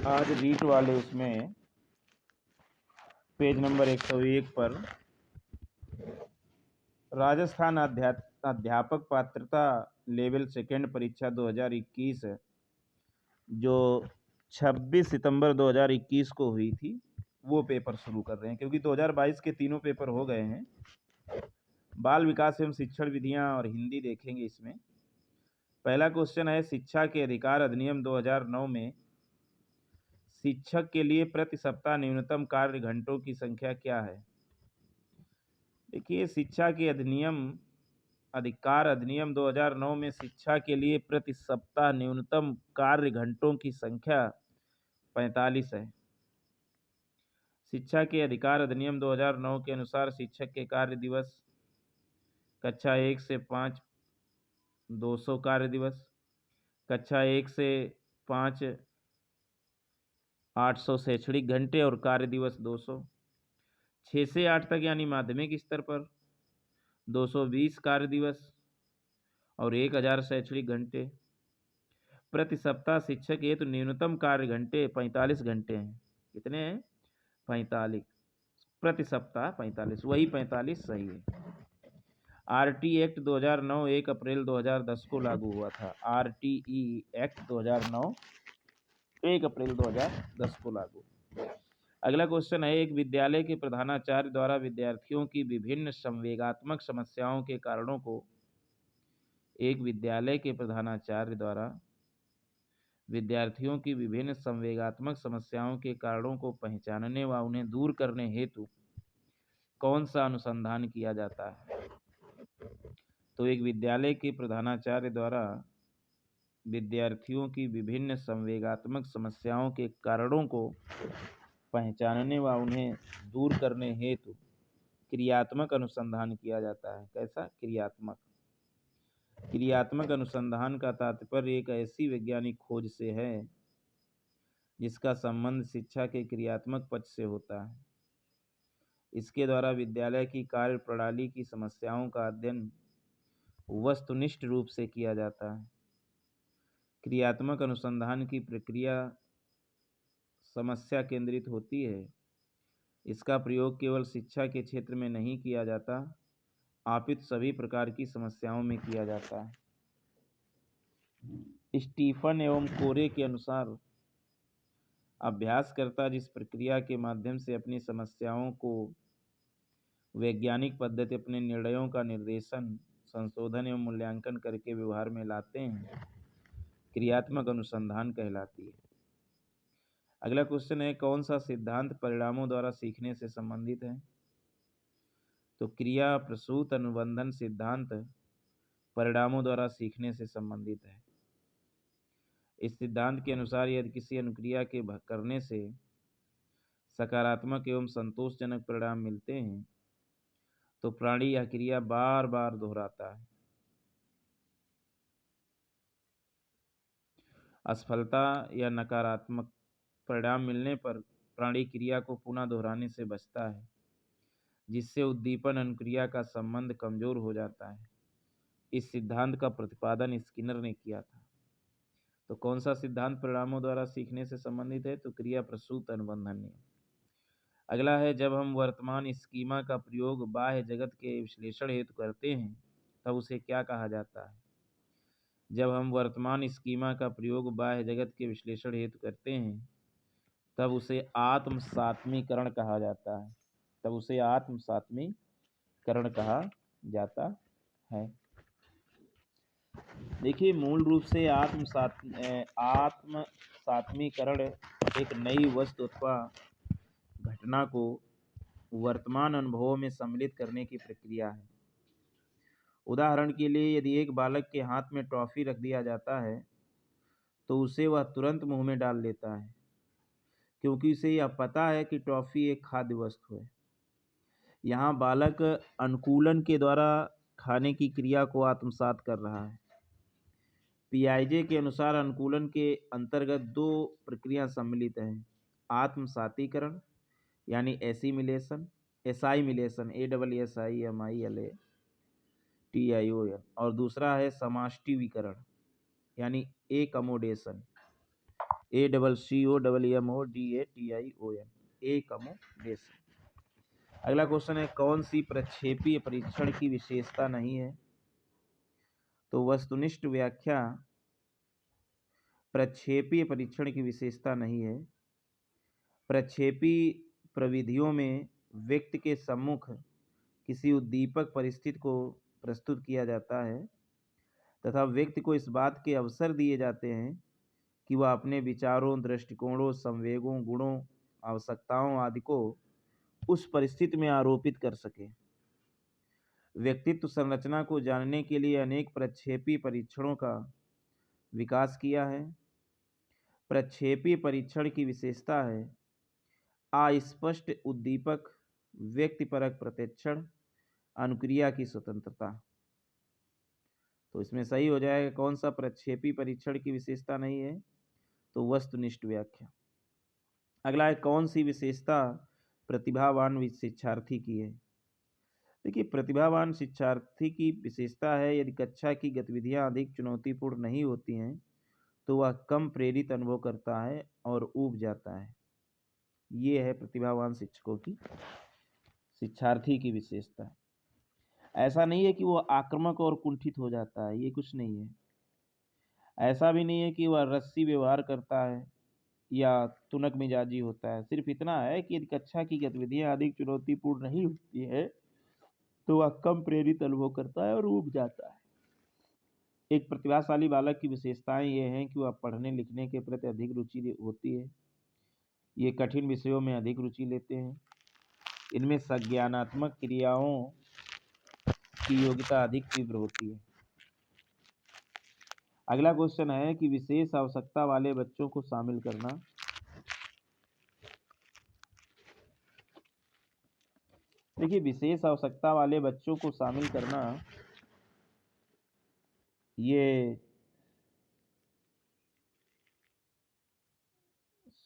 आज रीट वाले उसमें पेज नंबर 101 पर राजस्थान अध्यापक पात्रता लेवल सेकेंड परीक्षा 2021 जो 26 सितंबर 2021 को हुई थी वो पेपर शुरू कर रहे हैं, क्योंकि 2022 के तीनों पेपर हो गए हैं। बाल विकास एवं शिक्षण विधियां और हिंदी देखेंगे इसमें। पहला क्वेश्चन है, शिक्षा के अधिकार अधिनियम 2009 में शिक्षक के लिए प्रति सप्ताह न्यूनतम कार्य घंटों की संख्या क्या है? देखिए, शिक्षा के अधिकार अधिनियम 2009 में शिक्षा के लिए प्रति सप्ताह न्यूनतम कार्य घंटों की संख्या 45 है। शिक्षा के अधिकार अधिनियम 2009 के अनुसार शिक्षक के कार्य दिवस कक्षा 1 से 5 200 कार्य दिवस, कक्षा 1 से 5 800 शैक्षणिक घंटे और कार्य दिवस 200। 6 से 8 तक यानी माध्यमिक स्तर पर 220 कार्य दिवस और 1000 शैक्षणिक घंटे। प्रति सप्ताह शिक्षक हेतु न्यूनतम कार्य घंटे 45 घंटे हैं। कितने हैं? 45 प्रति सप्ताह, 45, वही 45 सही है। आरटी एक्ट 2009 1 अप्रैल 2010 को लागू हुआ था। आरटीई एक्ट 2009 1 अप्रैल 2010 को लागू। अगला क्वेश्चन है, एक विद्यालय के प्रधानाचार्य द्वारा विद्यार्थियों की विभिन्न संवेगात्मक समस्याओं के कारणों को एक विद्यालय के प्रधानाचार्य द्वारा विद्यार्थियों की विभिन्न संवेगात्मक समस्याओं के कारणों को पहचानने व उन्हें दूर करने हेतु कौन सा अनुसंधान किया जाता है? तो एक विद्यालय के प्रधानाचार्य द्वारा विद्यार्थियों की विभिन्न संवेगात्मक समस्याओं के कारणों को पहचानने व उन्हें दूर करने हेतु क्रियात्मक अनुसंधान किया जाता है। कैसा? क्रियात्मक। क्रियात्मक अनुसंधान का तात्पर्य एक ऐसी वैज्ञानिक खोज से है जिसका संबंध शिक्षा के क्रियात्मक पक्ष से होता है। इसके द्वारा विद्यालय की कार्य प्रणाली की समस्याओं का अध्ययन वस्तुनिष्ठ रूप से किया जाता है। क्रियात्मक अनुसंधान की प्रक्रिया समस्या केंद्रित होती है। इसका प्रयोग केवल शिक्षा के क्षेत्र में नहीं किया जाता, अपितु सभी प्रकार की समस्याओं में किया जाता है। स्टीफन एवं कोरे के अनुसार अभ्यासकर्ता जिस प्रक्रिया के माध्यम से अपनी समस्याओं को वैज्ञानिक पद्धति अपने निर्णयों का निर्देशन, संशोधन एवं मूल्यांकन करके व्यवहार में लाते हैं, क्रियात्मक अनुसंधान कहलाती है। अगला क्वेश्चन है, कौन सा सिद्धांत परिणामों द्वारा सीखने से संबंधित है? तो क्रिया प्रसूत अनुबंधन सिद्धांत परिणामों द्वारा सीखने से संबंधित है। इस सिद्धांत के अनुसार यदि किसी अनुक्रिया के करने से सकारात्मक एवं संतोषजनक परिणाम मिलते हैं तो प्राणी यह क्रिया बार बार दोहराता है। असफलता या नकारात्मक परिणाम मिलने पर प्राणी क्रिया को पुनः दोहराने से बचता है, जिससे उद्दीपन अनुक्रिया का संबंध कमजोर हो जाता है। इस सिद्धांत का प्रतिपादन स्किनर ने किया था। तो कौन सा सिद्धांत परिणामों द्वारा सीखने से संबंधित है? तो क्रिया प्रसूत अनुबंधन नियम। अगला है, जब हम वर्तमान स्कीमा का प्रयोग बाह्य जगत के विश्लेषण हेतु करते हैं तब उसे क्या कहा जाता है? जब हम वर्तमान स्कीमा का प्रयोग बाह्य जगत के विश्लेषण हेतु करते हैं तब उसे आत्मसात्मीकरण कहा जाता है। तब उसे आत्मसात्मीकरण कहा जाता है। देखिए, मूल रूप से आत्मसात्मीकरण एक नई वस्तु अथवा घटना को वर्तमान अनुभवों में सम्मिलित करने की प्रक्रिया है। उदाहरण के लिए, यदि एक बालक के हाथ में टॉफी रख दिया जाता है तो उसे वह तुरंत मुंह में डाल लेता है, क्योंकि उसे यह पता है कि टॉफी एक खाद्य वस्तु है। यहाँ बालक अनुकूलन के द्वारा खाने की क्रिया को आत्मसात कर रहा है। पियाजे के अनुसार अनुकूलन के अंतर्गत दो प्रक्रिया सम्मिलित हैं, आत्मसातीकरण यानी एसिमिलेशन, एसाइमिलेशन, ASSIMILATION, और दूसरा है समाष्टिवीकरण यानी एकमोडेशन। ACCOMMODATION, accommodation. अगला क्वेश्चन है, कौन सी प्रक्षेपीय परीक्षण की विशेषता नहीं है? तो वस्तुनिष्ठ व्याख्या प्रक्षेपीय परीक्षण की विशेषता नहीं है। प्रक्षेपी प्रविधियों में व्यक्ति के सम्मुख किसी उद्दीपक परिस्थिति को प्रस्तुत किया जाता है तथा व्यक्ति को इस बात के अवसर दिए जाते हैं कि वह अपने विचारों, दृष्टिकोणों, संवेगों, गुणों, आवश्यकताओं आदि को उस परिस्थिति में आरोपित कर सके। व्यक्तित्व संरचना को जानने के लिए अनेक प्रक्षेपी परीक्षणों का विकास किया है। प्रक्षेपी परीक्षण की विशेषता है अस्पष्ट उद्दीपक, व्यक्तिपरक प्रत्यक्षण, अनुक्रिया की स्वतंत्रता। तो इसमें सही हो जाएगा कौन सा प्रक्षेपी परीक्षण की विशेषता नहीं है? तो वस्तुनिष्ठ व्याख्या। अगला है, कौन सी विशेषता प्रतिभावान शिक्षार्थी की है? देखिए, प्रतिभावान शिक्षार्थी की विशेषता है यदि कक्षा की गतिविधियां अधिक चुनौतीपूर्ण नहीं होती हैं तो वह कम प्रेरित अनुभव करता है और ऊब जाता है। ये है प्रतिभावान शिक्षकों की शिक्षार्थी की विशेषता। ऐसा नहीं है कि वो आक्रामक और कुंठित हो जाता है, ये कुछ नहीं है। ऐसा भी नहीं है कि वह रस्सी व्यवहार करता है या तुनक मिजाजी होता है। सिर्फ इतना है कि यदि कक्षा की गतिविधियां अधिक चुनौतीपूर्ण नहीं होती है तो वह कम प्रेरित अनुभव करता है और ऊब जाता है। एक प्रतिभाशाली बालक की विशेषताएं ये हैं कि वह पढ़ने लिखने के प्रति अधिक रुचि होती है, ये कठिन विषयों में अधिक रुचि लेते हैं, इनमें संज्ञानात्मक क्रियाओं की योग्यता अधिक तीव्र होती है। अगला क्वेश्चन है कि विशेष आवश्यकता वाले बच्चों को शामिल करना। देखिए, विशेष आवश्यकता वाले बच्चों को शामिल करना ये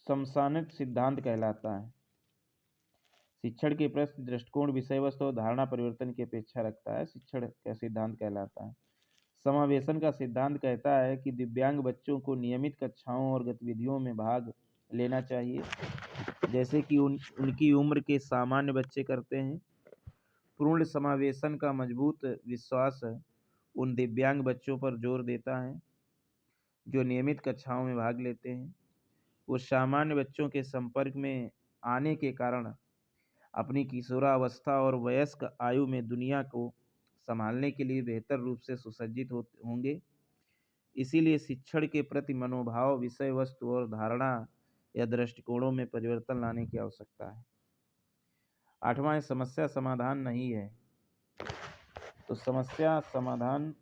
समसामयिक सिद्धांत कहलाता है। शिक्षण के प्रश्न, दृष्टिकोण, विषय वस्तु और धारणा परिवर्तन की अपेक्षा रखता है। शिक्षण का सिद्धांत कहलाता है। समावेशन का सिद्धांत कहता है कि दिव्यांग बच्चों को नियमित कक्षाओं और गतिविधियों में भाग लेना चाहिए जैसे कि उनकी उम्र के सामान्य बच्चे करते हैं। पूर्ण समावेशन का मजबूत विश्वास उन दिव्यांग बच्चों पर जोर देता है जो नियमित कक्षाओं में भाग लेते हैं। वो सामान्य बच्चों के संपर्क में आने के कारण अपनी किशोरावस्था और वयस्क आयु में दुनिया को संभालने के लिए बेहतर रूप से सुसज्जित होंगे। इसीलिए शिक्षण के प्रति मनोभाव, विषय वस्तु और धारणा या दृष्टिकोणों में परिवर्तन लाने की आवश्यकता है। 8वां, समस्या समाधान नहीं है। तो समस्या समाधान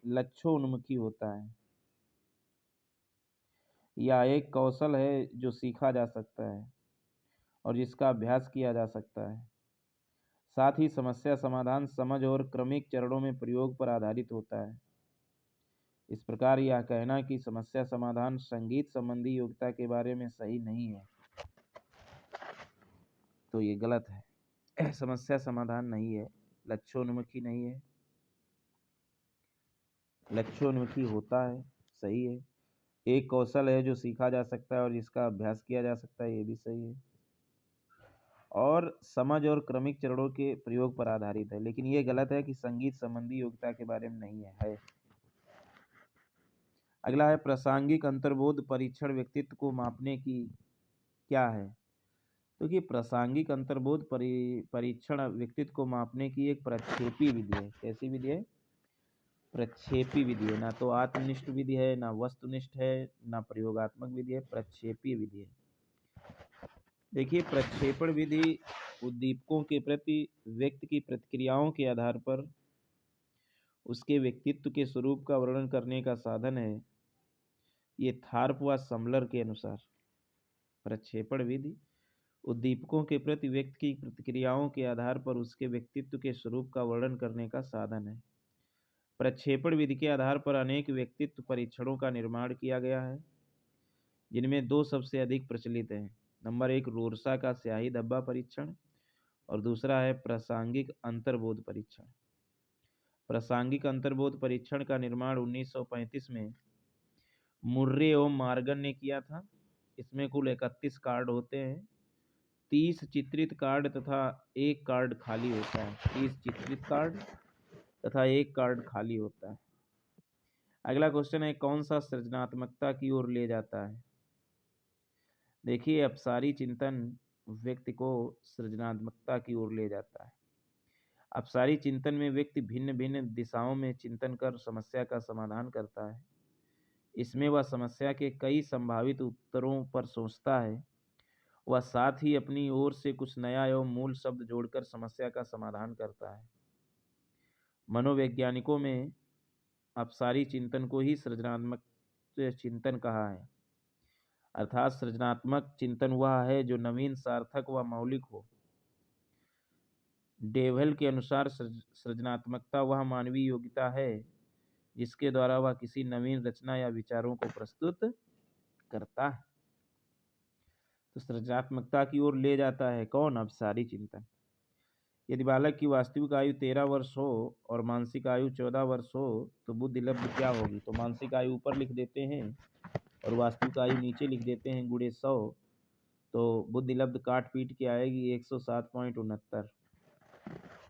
लक्ष्योन्मुखी होता है या एक कौशल है जो सीखा जा सकता है और जिसका अभ्यास किया जा सकता है। साथ ही समस्या समाधान समझ और क्रमिक चरणों में प्रयोग पर आधारित होता है। इस प्रकार यह कहना कि समस्या समाधान संगीत संबंधी योग्यता के बारे में सही नहीं है तो ये गलत है। समस्या समाधान नहीं है, लक्ष्योन्मुखी नहीं है। लक्ष्योन्मुखी होता है, सही है। एक कौशल है जो सीखा जा सकता है और जिसका अभ्यास किया जा सकता है, ये भी सही है। और समझ और क्रमिक चरणों के प्रयोग पर आधारित है, लेकिन ये गलत है कि संगीत संबंधी योग्यता के बारे में नहीं है। अगला है, प्रासंगिक अंतर्बोध परीक्षण व्यक्तित्व को मापने की क्या है? तो कि प्रासंगिक अंतर्बोध परीक्षण व्यक्तित्व को मापने की एक प्रक्षेपी विधि है। कैसी विधि है? प्रक्षेपी विधि है। ना तो आत्मनिष्ठ विधि है, ना वस्तुनिष्ठ है, ना प्रयोगात्मक विधि है, प्रक्षेपी विधि है। देखिए, प्रक्षेपण विधि उद्दीपकों के प्रति व्यक्ति की प्रतिक्रियाओं के आधार पर उसके व्यक्तित्व के स्वरूप का वर्णन करने का साधन है। ये थार्प व समलर के अनुसार प्रक्षेपण विधि उद्दीपकों के प्रति व्यक्ति की प्रतिक्रियाओं के आधार पर उसके व्यक्तित्व के स्वरूप का वर्णन करने का साधन है। प्रक्षेपण विधि के आधार पर अनेक व्यक्तित्व परीक्षणों का निर्माण किया गया है, जिनमें दो सबसे अधिक प्रचलित हैं। नंबर 1 रोरसा का स्याही धब्बा परीक्षण और दूसरा है प्रासंगिक अंतर्बोध परीक्षण। प्रासंगिक अंतर्बोध परीक्षण का निर्माण 1935 में मुर्रे और मॉर्गन ने किया था इसमें कुल 31 कार्ड होते हैं। 30 चित्रित कार्ड तथा 1 कार्ड खाली होता है। 30 चित्रित कार्ड तथा 1 कार्ड खाली होता है। अगला क्वेश्चन है, कौन सा सृजनात्मकता की ओर ले जाता है? देखिए, अपसारी चिंतन व्यक्ति को सृजनात्मकता की ओर ले जाता है। अपसारी चिंतन में व्यक्ति भिन्न भिन्न दिशाओं में चिंतन कर समस्या का समाधान करता है। इसमें वह समस्या के कई संभावित उत्तरों पर सोचता है। वह साथ ही अपनी ओर से कुछ नया एवं मूल शब्द जोड़कर समस्या का समाधान करता है। मनोवैज्ञानिकों में अपसारी चिंतन को ही सृजनात्मक चिंतन कहा है। अर्थात सृजनात्मक चिंतन वह है जो नवीन, सार्थक व मौलिक हो। डेवल के अनुसार सृजनात्मकता वह मानवीय योग्यता है जिसके द्वारा वह किसी नवीन रचना या विचारों को प्रस्तुत करता है। तो सृजनात्मकता की ओर ले जाता है कौन? अपसारी चिंतन। यदि बालक की वास्तविक आयु 13 वर्ष हो और मानसिक आयु 14 वर्ष हो तो बुद्धि लब्ध क्या होगी? तो मानसिक आयु ऊपर लिख देते हैं और वास्तविक आयु नीचे लिख देते हैं गुणे 100। तो बुद्धि लब्ध काट पीट के आएगी 107.69।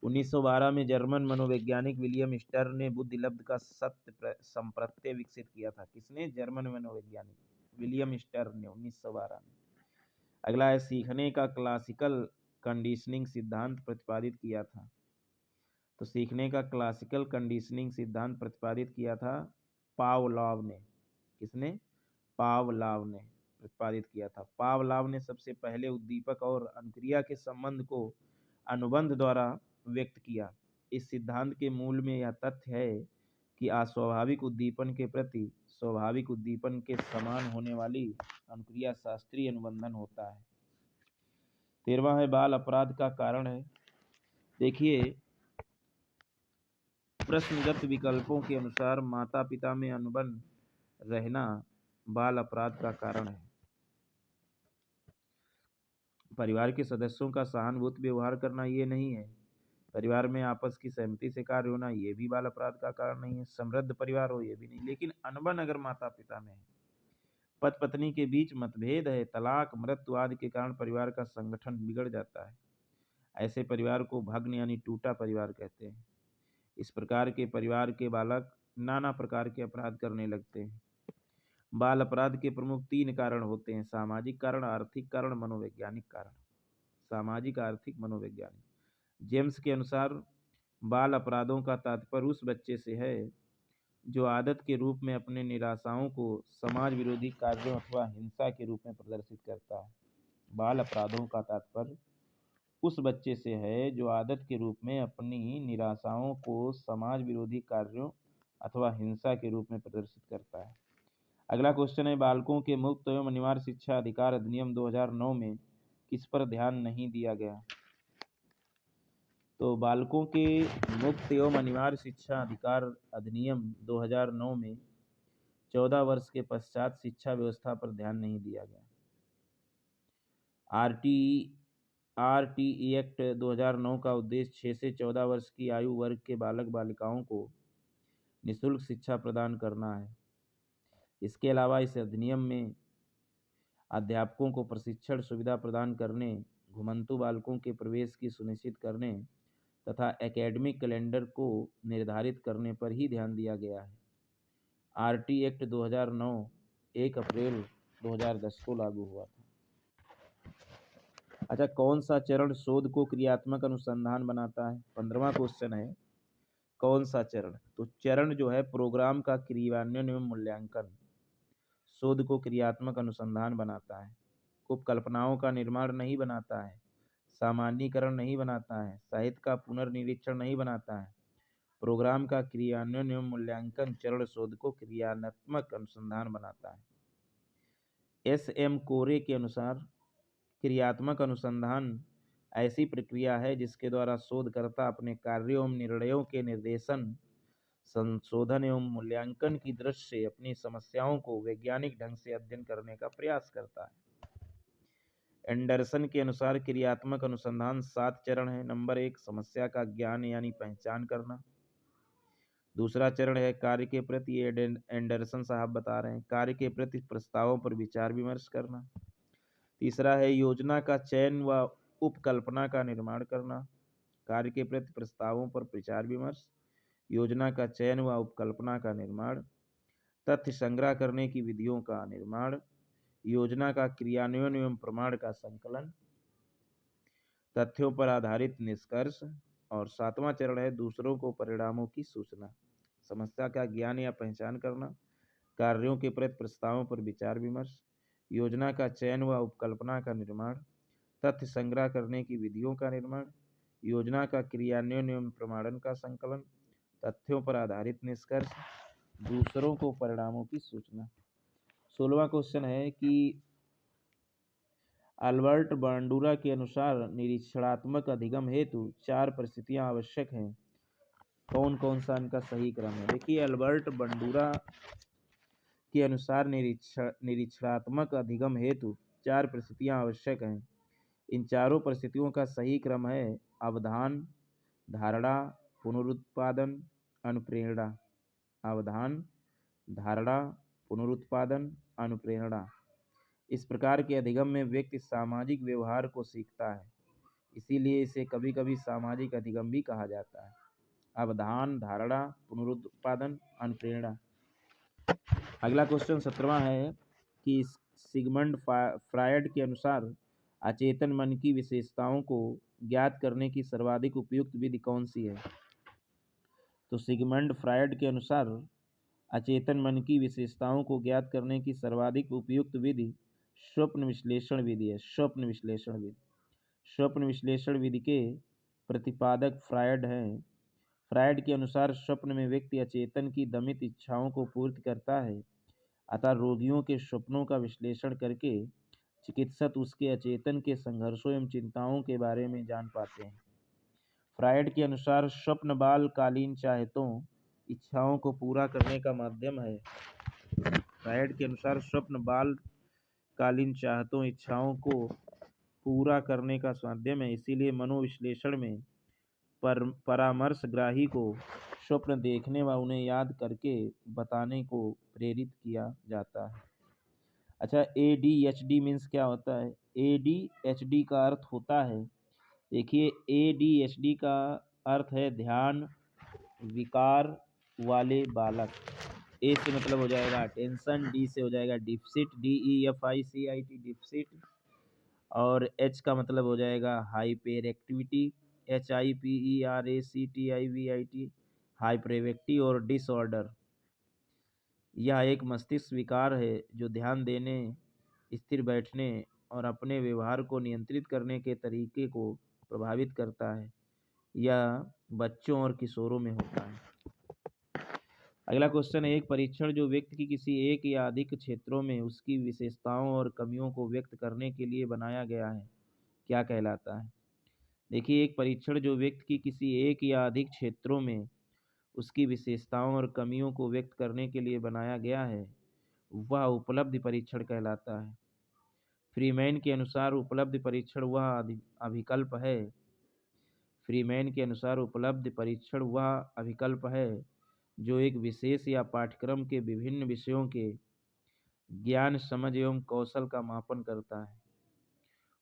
1912 में जर्मन मनोवैज्ञानिक विलियम स्टर ने बुद्धि लब्ध का सत्य संप्रत्यय विकसित किया था। किसने? जर्मन मनोवैज्ञानिक विलियम स्टर ने 1912 में। अगला है, सीखने का क्लासिकल कंडीशनिंग सिद्धांत प्रतिपादित किया था। तो सीखने का क्लासिकल कंडीशनिंग सिद्धांत प्रतिपादित किया था पावलोव ने। किसने? पावलोव ने प्रतिपादित किया था। पावलोव ने सबसे पहले उद्दीपक और अनुक्रिया के संबंध को अनुबंध द्वारा व्यक्त किया। इस सिद्धांत के मूल में यह तथ्य है कि अस्वाभाविक उद्दीपन के प्रति स्वाभाविक उद्दीपन के समान होने वाली अनुक्रिया शास्त्रीय अनुबंधन होता है। 13वां है, बाल अपराध का कारण है। देखिए, प्रश्नगत विकल्पों के अनुसार माता पिता में अनुबंध रहना बाल अपराध का कारण है। परिवार के सदस्यों का सहानुभूति व्यवहार करना ये नहीं है। परिवार में आपस की सहमति से कार्य होना ये भी बाल अपराध का कारण नहीं है। समृद्ध परिवार हो ये भी नहीं। लेकिन अनबन अगर माता पिता में है, पति पत्नी के बीच मतभेद है, तलाक, मृत्यु आदि के कारण परिवार का संगठन बिगड़ जाता है। ऐसे परिवार को भग्न यानी टूटा परिवार कहते हैं। इस प्रकार के परिवार के बालक नाना प्रकार के अपराध करने लगते हैं। बाल अपराध के प्रमुख 3 कारण होते हैं: सामाजिक कारण, आर्थिक कारण, मनोवैज्ञानिक कारण। सामाजिक, आर्थिक, मनोवैज्ञानिक। जेम्स के अनुसार बाल अपराधों का तात्पर्य उस बच्चे से है जो आदत के रूप में अपने निराशाओं को समाज विरोधी कार्यों अथवा हिंसा के रूप में प्रदर्शित करता है। बाल अपराधों का तात्पर्य उस बच्चे से है जो आदत के रूप में अपनी निराशाओं को समाज विरोधी कार्यों अथवा हिंसा के रूप में प्रदर्शित करता है। अगला क्वेश्चन है, बालकों के मुक्त एवं अनिवार्य शिक्षा अधिकार अधिनियम 2009 में किस पर ध्यान नहीं दिया गया? तो बालकों के मुक्त एवं अनिवार्य शिक्षा अधिकार अधिनियम 2009 में 14 वर्ष के पश्चात शिक्षा व्यवस्था पर ध्यान नहीं दिया गया। आरटीई एक्ट 2009 का उद्देश्य 6 से 14 वर्ष की आयु वर्ग के बालक बालिकाओं को निःशुल्क शिक्षा प्रदान करना है। इसके अलावा इस अधिनियम में अध्यापकों को प्रशिक्षण सुविधा प्रदान करने, घुमंतु बालकों के प्रवेश की सुनिश्चित करने तथा एकेडमिक कैलेंडर को निर्धारित करने पर ही ध्यान दिया गया है। आरटी एक्ट 2009 1 अप्रैल 2010 को लागू हुआ था। अच्छा, कौन सा चरण शोध को क्रियात्मक अनुसंधान बनाता है? 15वां क्वेश्चन है, कौन सा चरण? तो चरण जो है प्रोग्राम का क्रियान्वयन एवं मूल्यांकन शोध को क्रियात्मक अनुसंधान बनाता है। उपकल्पनाओं का निर्माण नहीं बनाता है, सामान्यीकरण नहीं बनाता है, साहित्य का पुनर्निरीक्षण नहीं बनाता है। प्रोग्राम का क्रियान्वयन एवं मूल्यांकन चरण शोध को क्रियात्मक अनुसंधान बनाता है। एस.एम. कोरे के अनुसार क्रियात्मक अनुसंधान ऐसी प्रक्रिया है जिसके द्वारा शोधकर्ता अपने कार्यों एवं निर्णयों के निर्देशन, संशोधन एवं मूल्यांकन की दृष्टि से अपनी समस्याओं को वैज्ञानिक ढंग से अध्ययन करने का प्रयास करता है। एंडरसन के अनुसार क्रियात्मक अनुसंधान 7 चरण है। नंबर 1, समस्या का ज्ञान यानी पहचान करना। दूसरा चरण है कार्य के प्रति, ये एंडरसन साहब बता रहे हैं, कार्य के प्रति प्रस्तावों पर विचार विमर्श करना। तीसरा है योजना का चयन व उपकल्पना का निर्माण करना। कार्य के प्रति प्रस्तावों पर विचार विमर्श, योजना का चयन व उपकल्पना का निर्माण, तथ्य संग्रह करने की विधियों का निर्माण, योजना का क्रियान्वयन एवं प्रमाण का संकलन, तथ्यों पर आधारित निष्कर्ष। और सातवां चरण है दूसरों को परिणामों की सूचना, समस्या का ज्ञान या पहचान करना, कार्यों के प्रति प्रस्तावों पर विचार विमर्श, योजना का चयन व उपकल्पना का निर्माण, तथ्य संग्रह करने की विधियों का निर्माण, योजना का क्रियान्वयन एवं प्रमाणन का संकलन, तथ्यों पर आधारित निष्कर्ष, दूसरों को परिणामों की सूचना। 16वां क्वेश्चन है कि अल्बर्ट बांडुरा के अनुसार निरीक्षणात्मक अधिगम हेतु 4 परिस्थितियां आवश्यक हैं। कौन कौन सा इनका सही क्रम है? देखिए, अल्बर्ट बांडुरा के अनुसार निरीक्षणात्मक अधिगम हेतु 4 परिस्थितियां आवश्यक हैं। इन चारों परिस्थितियों का सही क्रम है अवधान, धारणा, पुनरुत्पादन, अनुप्रेरणा। अवधान, धारणा, पुनरुत्पादन, अनुप्रेरणा। इस प्रकार के अधिगम में व्यक्ति सामाजिक व्यवहार को सीखता है, इसीलिए इसे कभी कभी सामाजिक अधिगम भी कहा जाता है। अवधान, धारणा, पुनरुत्पादन, अनुप्रेरणा। अगला क्वेश्चन 17वां है कि सिगमंड फ्रायड के अनुसार अचेतन मन की विशेषताओं को ज्ञात करने की सर्वाधिक उपयुक्त विधि कौन सी है? तो सिगमंड फ्रायड के अनुसार अचेतन मन की विशेषताओं को ज्ञात करने की सर्वाधिक उपयुक्त विधि स्वप्न विश्लेषण विधि है। स्वप्न विश्लेषण विधि। स्वप्न विश्लेषण विधि के प्रतिपादक फ्रायड हैं। फ्रायड के अनुसार स्वप्न में व्यक्ति अचेतन की दमित इच्छाओं को पूर्ति करता है, अतः रोगियों के स्वप्नों का विश्लेषण करके चिकित्सक उसके अचेतन के संघर्षों एवं चिंताओं के बारे में जान पाते हैं। फ्रायड के अनुसार स्वप्न बाल कालीन चाहतों इच्छाओं को पूरा करने का माध्यम है। फ्रायड के अनुसार स्वप्न बाल कालीन चाहतों इच्छाओं को पूरा करने का माध्यम है, इसीलिए मनोविश्लेषण में परामर्शग्राही को स्वप्न देखने व उन्हें याद करके बताने को प्रेरित किया जाता है। अच्छा, ADHD मीन्स क्या होता है? ADHD का अर्थ होता है, देखिए, ADHD का अर्थ है ध्यान विकार वाले बालक। ए से मतलब हो जाएगा अटेंशन, डी से हो जाएगा डिफिसिट, DEFICIT डिफिसिट, और एच का मतलब हो जाएगा हाइपर एक्टिविटी, HIPERACTIVIT हाइपरएक्टिविटी, और डिसऑर्डर। यह एक मस्तिष्क विकार है जो ध्यान देने, स्थिर बैठने और अपने व्यवहार को नियंत्रित करने के तरीके को प्रभावित करता है। यह बच्चों और किशोरों में होता है। अगला क्वेश्चन है एक परीक्षण जो व्यक्ति की किसी एक या अधिक क्षेत्रों में उसकी विशेषताओं और कमियों को व्यक्त करने के लिए बनाया गया है, क्या कहलाता है? देखिए, एक परीक्षण जो व्यक्ति की किसी एक या अधिक क्षेत्रों में उसकी विशेषताओं और कमियों को व्यक्त करने के लिए बनाया गया है, वह उपलब्धि परीक्षण कहलाता है। फ्रीमैन के अनुसार उपलब्धि परीक्षण वह अभिकल्प है। फ्रीमैन के अनुसार उपलब्धि परीक्षण वह अभिकल्प है जो एक विशेष या पाठ्यक्रम के विभिन्न विषयों के ज्ञान, समझ एवं कौशल का मापन करता है।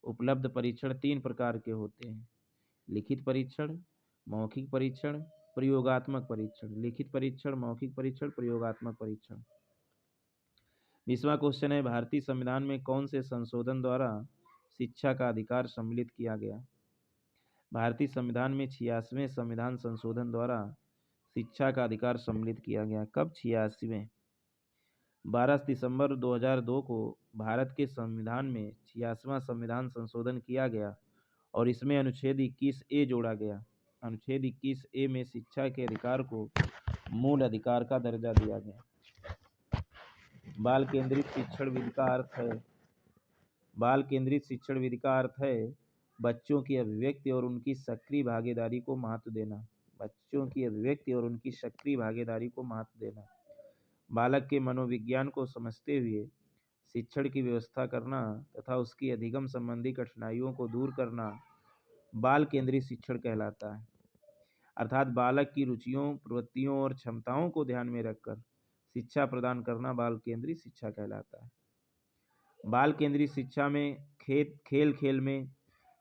उपलब्ध परीक्षण 3 प्रकार के होते हैं: लिखित परीक्षण, मौखिक परीक्षण, प्रयोगात्मक परीक्षण। लिखित परीक्षण, मौखिक परीक्षण, प्रयोगात्मक परीक्षण। 20वां क्वेश्चन है भारतीय संविधान में कौन से संशोधन द्वारा शिक्षा का अधिकार सम्मिलित किया गया? भारतीय संविधान में 86वें संविधान संशोधन द्वारा शिक्षा का अधिकार सम्मिलित किया गया। कब? 86वें। 12 दिसंबर 2002 को भारत के संविधान में 86वां संविधान संशोधन किया गया और इसमें अनुच्छेद 21A जोड़ा गया। अनुच्छेद 21A में शिक्षा के अधिकार को मूल अधिकार का दर्जा दिया गया। बाल केंद्रित शिक्षण विधि का अर्थ है, बाल केंद्रित शिक्षण विधि का अर्थ है बच्चों की अभिव्यक्ति और उनकी सक्रिय भागीदारी को महत्व देना। बच्चों की अभिव्यक्ति और उनकी सक्रिय भागीदारी को महत्व देना। बालक के मनोविज्ञान को समझते हुए शिक्षण की व्यवस्था करना तथा उसकी अधिगम संबंधी कठिनाइयों को दूर करना बाल केंद्रित शिक्षण कहलाता है। अर्थात बालक की रुचियों, प्रवृत्तियों और क्षमताओं को ध्यान में रखकर शिक्षा प्रदान करना बाल केंद्रित शिक्षा कहलाता है। बाल केंद्रित शिक्षा में खेल खेल में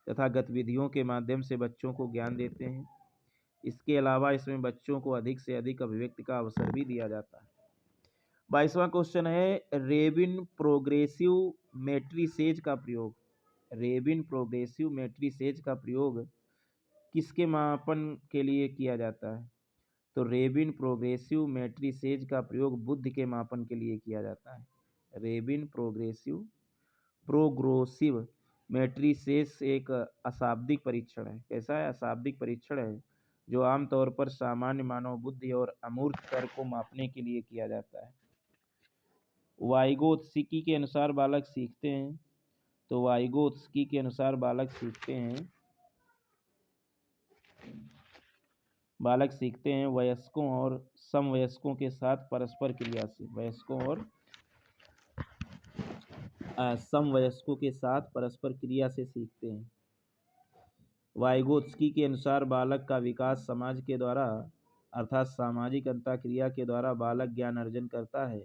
तथा गतिविधियों के माध्यम से बच्चों को ज्ञान देते हैं। इसके अलावा इसमें बच्चों को अधिक से अधिक अभिव्यक्ति का अवसर भी दिया जाता है। 22वां क्वेश्चन है रेबिन प्रोग्रेसिव मैट्रिसेज का प्रयोग। रेबिन प्रोग्रेसिव मैट्रिसेज का प्रयोग किसके मापन के लिए किया जाता है? तो रेबिन प्रोग्रेसिव मैट्रिसेज का प्रयोग बुद्धि के मापन के लिए किया जाता है। रेबिन प्रोग्रेसिव मैट्रिसेज एक अशाब्दिक परीक्षण है। कैसा है? अशाब्दिक परीक्षण है जो आमतौर पर सामान्य मानव बुद्धि और अमूर्त तर्क को मापने के लिए किया जाता है। वाइगोत्स्की के अनुसार बालक सीखते हैं। तो वाइगोत्स्की के अनुसार बालक सीखते हैं वयस्कों और समवयस्कों के साथ परस्पर क्रिया से। वयस्कों और समवयस्कों के साथ परस्पर क्रिया से सीखते हैं। वाइगोत्स्की के अनुसार बालक का विकास समाज के द्वारा अर्थात सामाजिक अंतःक्रिया के द्वारा बालक ज्ञान अर्जन करता है।